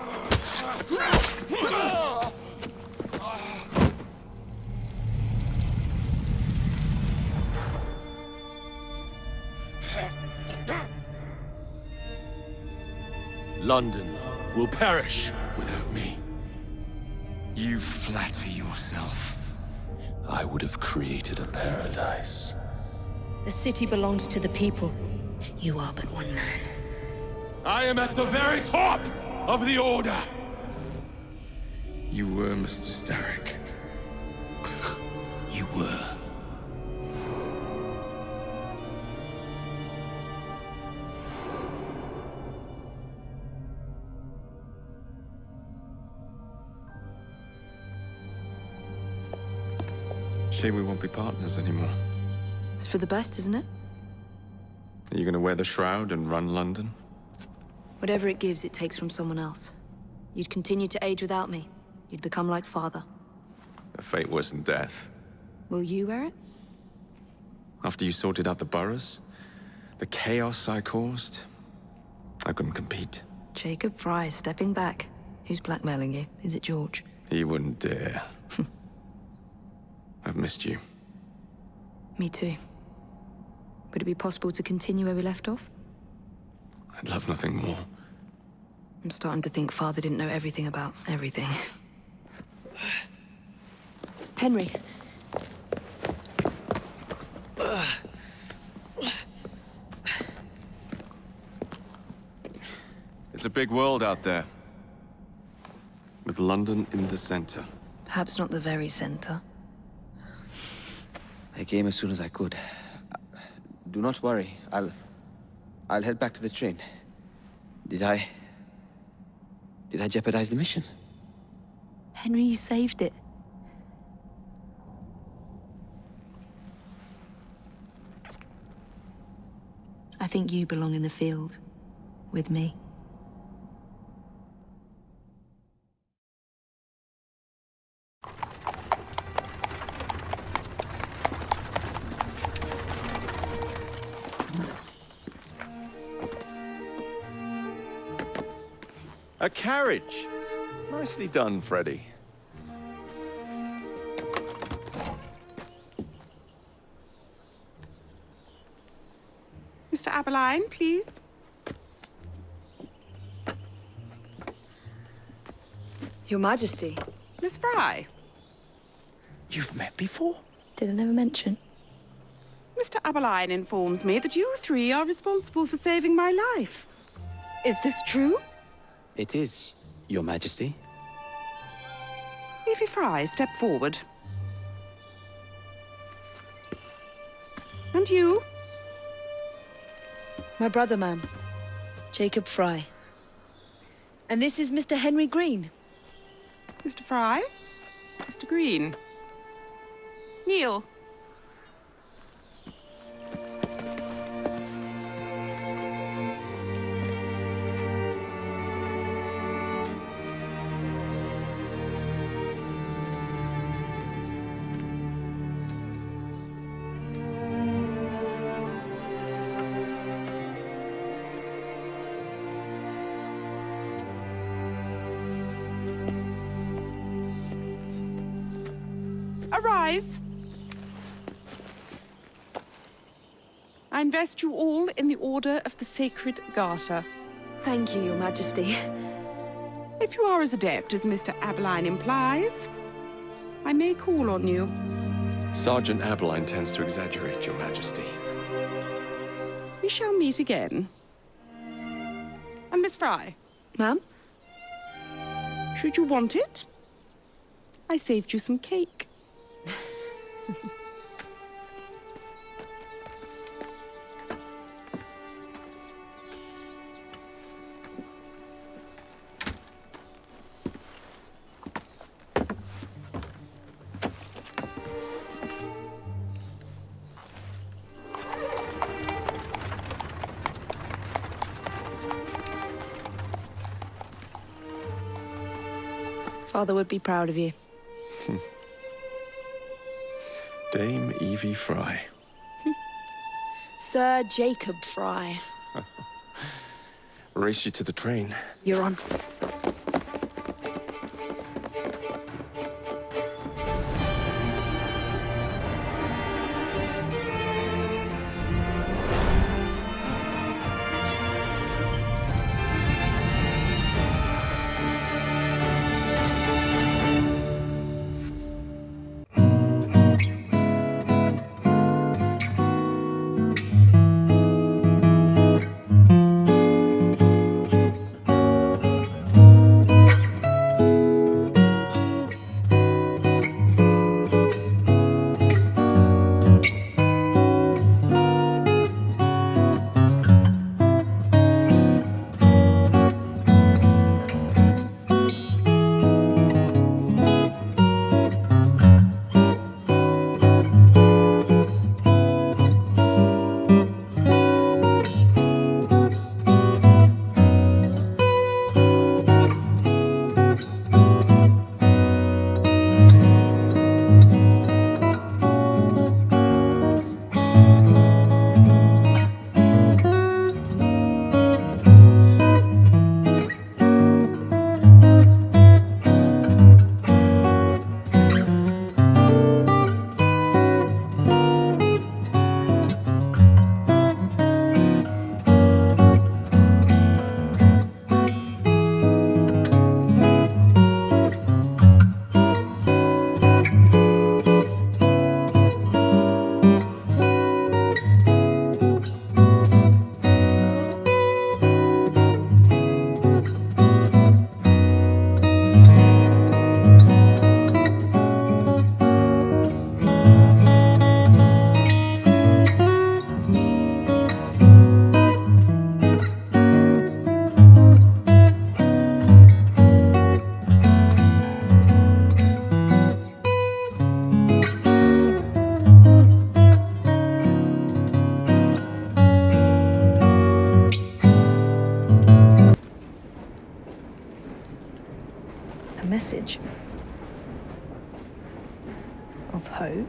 London will perish without me. You flatter yourself. I would have created a paradise. The city belongs to the people. You are but one man. I am at the very top of the Order! You were Mr. Starrick. You were. Shame we won't be partners anymore. It's for the best, isn't it? Are you gonna wear the shroud and run London? Whatever it gives, it takes from someone else. You'd continue to age without me. You'd become like father. A fate worse than death. Will you wear it? After you sorted out the boroughs, the chaos I caused, I couldn't compete. Jacob Fry stepping back. Who's blackmailing you? Is it George? He wouldn't dare. I've missed you. Me too. Would it be possible to continue where we left off? I'd love nothing more. I'm starting to think Father didn't know everything about everything. Henry. It's a big world out there. With London in the center. Perhaps not the very center. I came as soon as I could. Do not worry. I'll head back to the train. Did I jeopardize the mission? Henry, you saved it. I think you belong in the field. With me. A carriage. Nicely done, Freddy. Mr. Aberline, please. Your Majesty. Miss Fry. You've met before? Did I never mention? Mr. Aberline informs me that you three are responsible for saving my life. Is this true? It is, Your Majesty. Evie Fry, step forward. And you? My brother, ma'am. Jacob Fry. And this is Mr. Henry Green. Mr. Fry? Mr. Green? Kneel. Arise. I invest you all in the Order of the Sacred Garter. Thank you, Your Majesty. If you are as adept as Mr. Aberline implies, I may call on you. Sergeant Aberline tends to exaggerate, Your Majesty. We shall meet again. And Miss Fry? Ma'am? Should you want it, I saved you some cake. Father would be proud of you. Dame Evie Fry. Sir Jacob Fry. Race you to the train. You're on. A message of hope,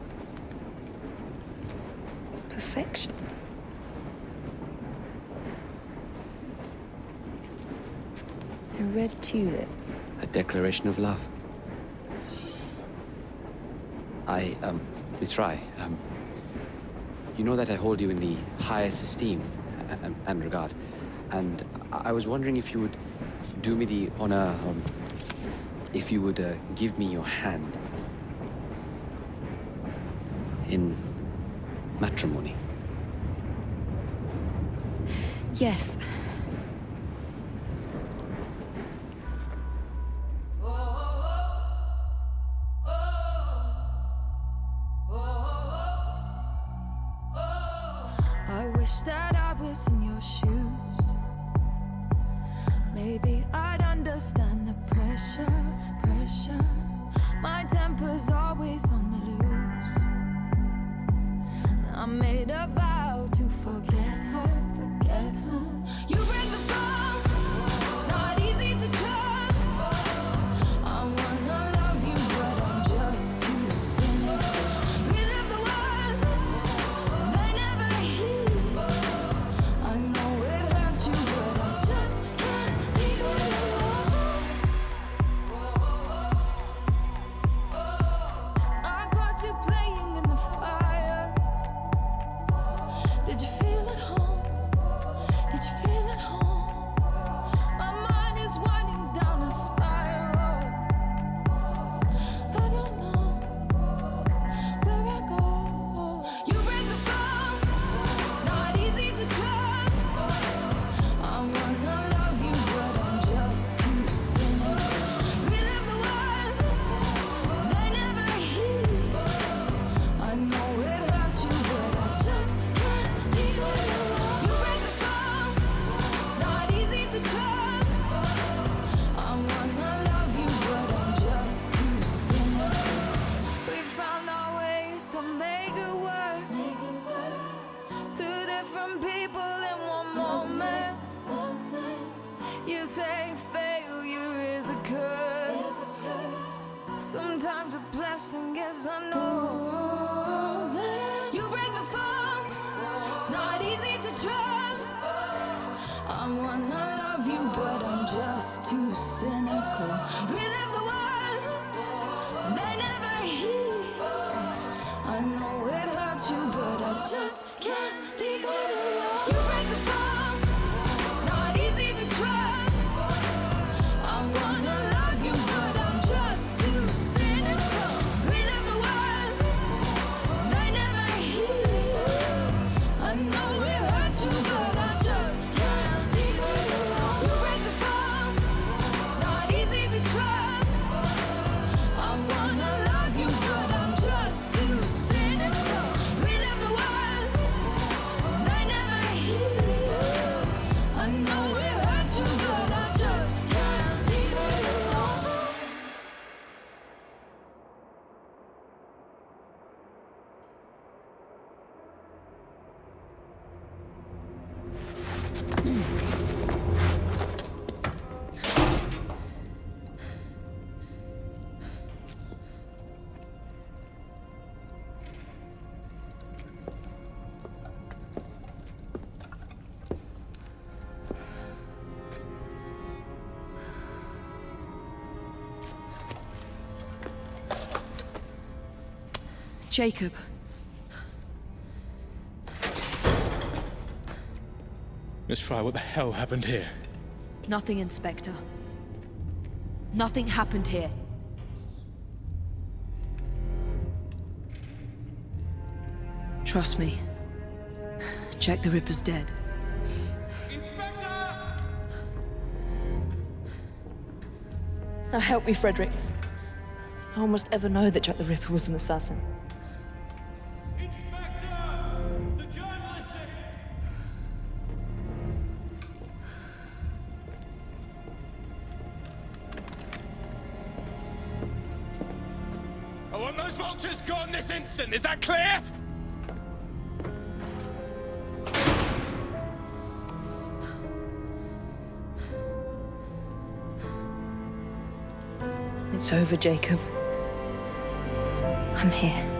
perfection. A red tulip. A declaration of love. Miss Fry, you know that I hold you in the highest esteem and regard. And I was wondering if you would do me the honor, if you would give me your hand in matrimony. Yes. I wish that I was in your shoes. Maybe I'd understand the pressure. My temper's always on the loose. I made a vow to forget her. You break the fall, it's not easy to trust. I wanna love you, but I'm just too cynical. Relive the words, they never heal. I know it hurts you, but I just can't leave it alone. I got you playing in the fire. Did you feel at home? Did you feel at home? My mind is winding down a spiral. I don't know where I go. You break the fall, it's not easy to trust. I wanna love you, but I'm just too cynical. Relive the words, they never heal. I know it hurts you, but I just can't leave it alone. You break the fall, it's not easy to trust. I wanna love you, but I'm just too cynical. We found our ways to make it work. Two different people in one moment. You say failure is a curse. Sometimes a blessing is unknown. You break the fall, it's not easy to trust. I wanna love you, but I'm just too cynical. Relive the words, they never heal. I know it hurts you, but I just can't leave it alone. You break the fall, it's not easy to trust. I wanna love you, but I'm just too cynical. Relive the words, they never heal. I know it hurts you, but I just can't leave it alone. You break the fall, it's not easy to trust. I wanna love you, but I'm just too cynical. Relive the words, they never heal. I know it hurts you, but I just can't leave it alone. Jacob. Miss Fry, what the hell happened here? Nothing, Inspector. Nothing happened here. Trust me. Jack the Ripper's dead. Now help me, Frederick. No one must ever know that Jack the Ripper was an assassin. I want those vultures gone this instant, is that clear? It's over, Jacob. I'm here.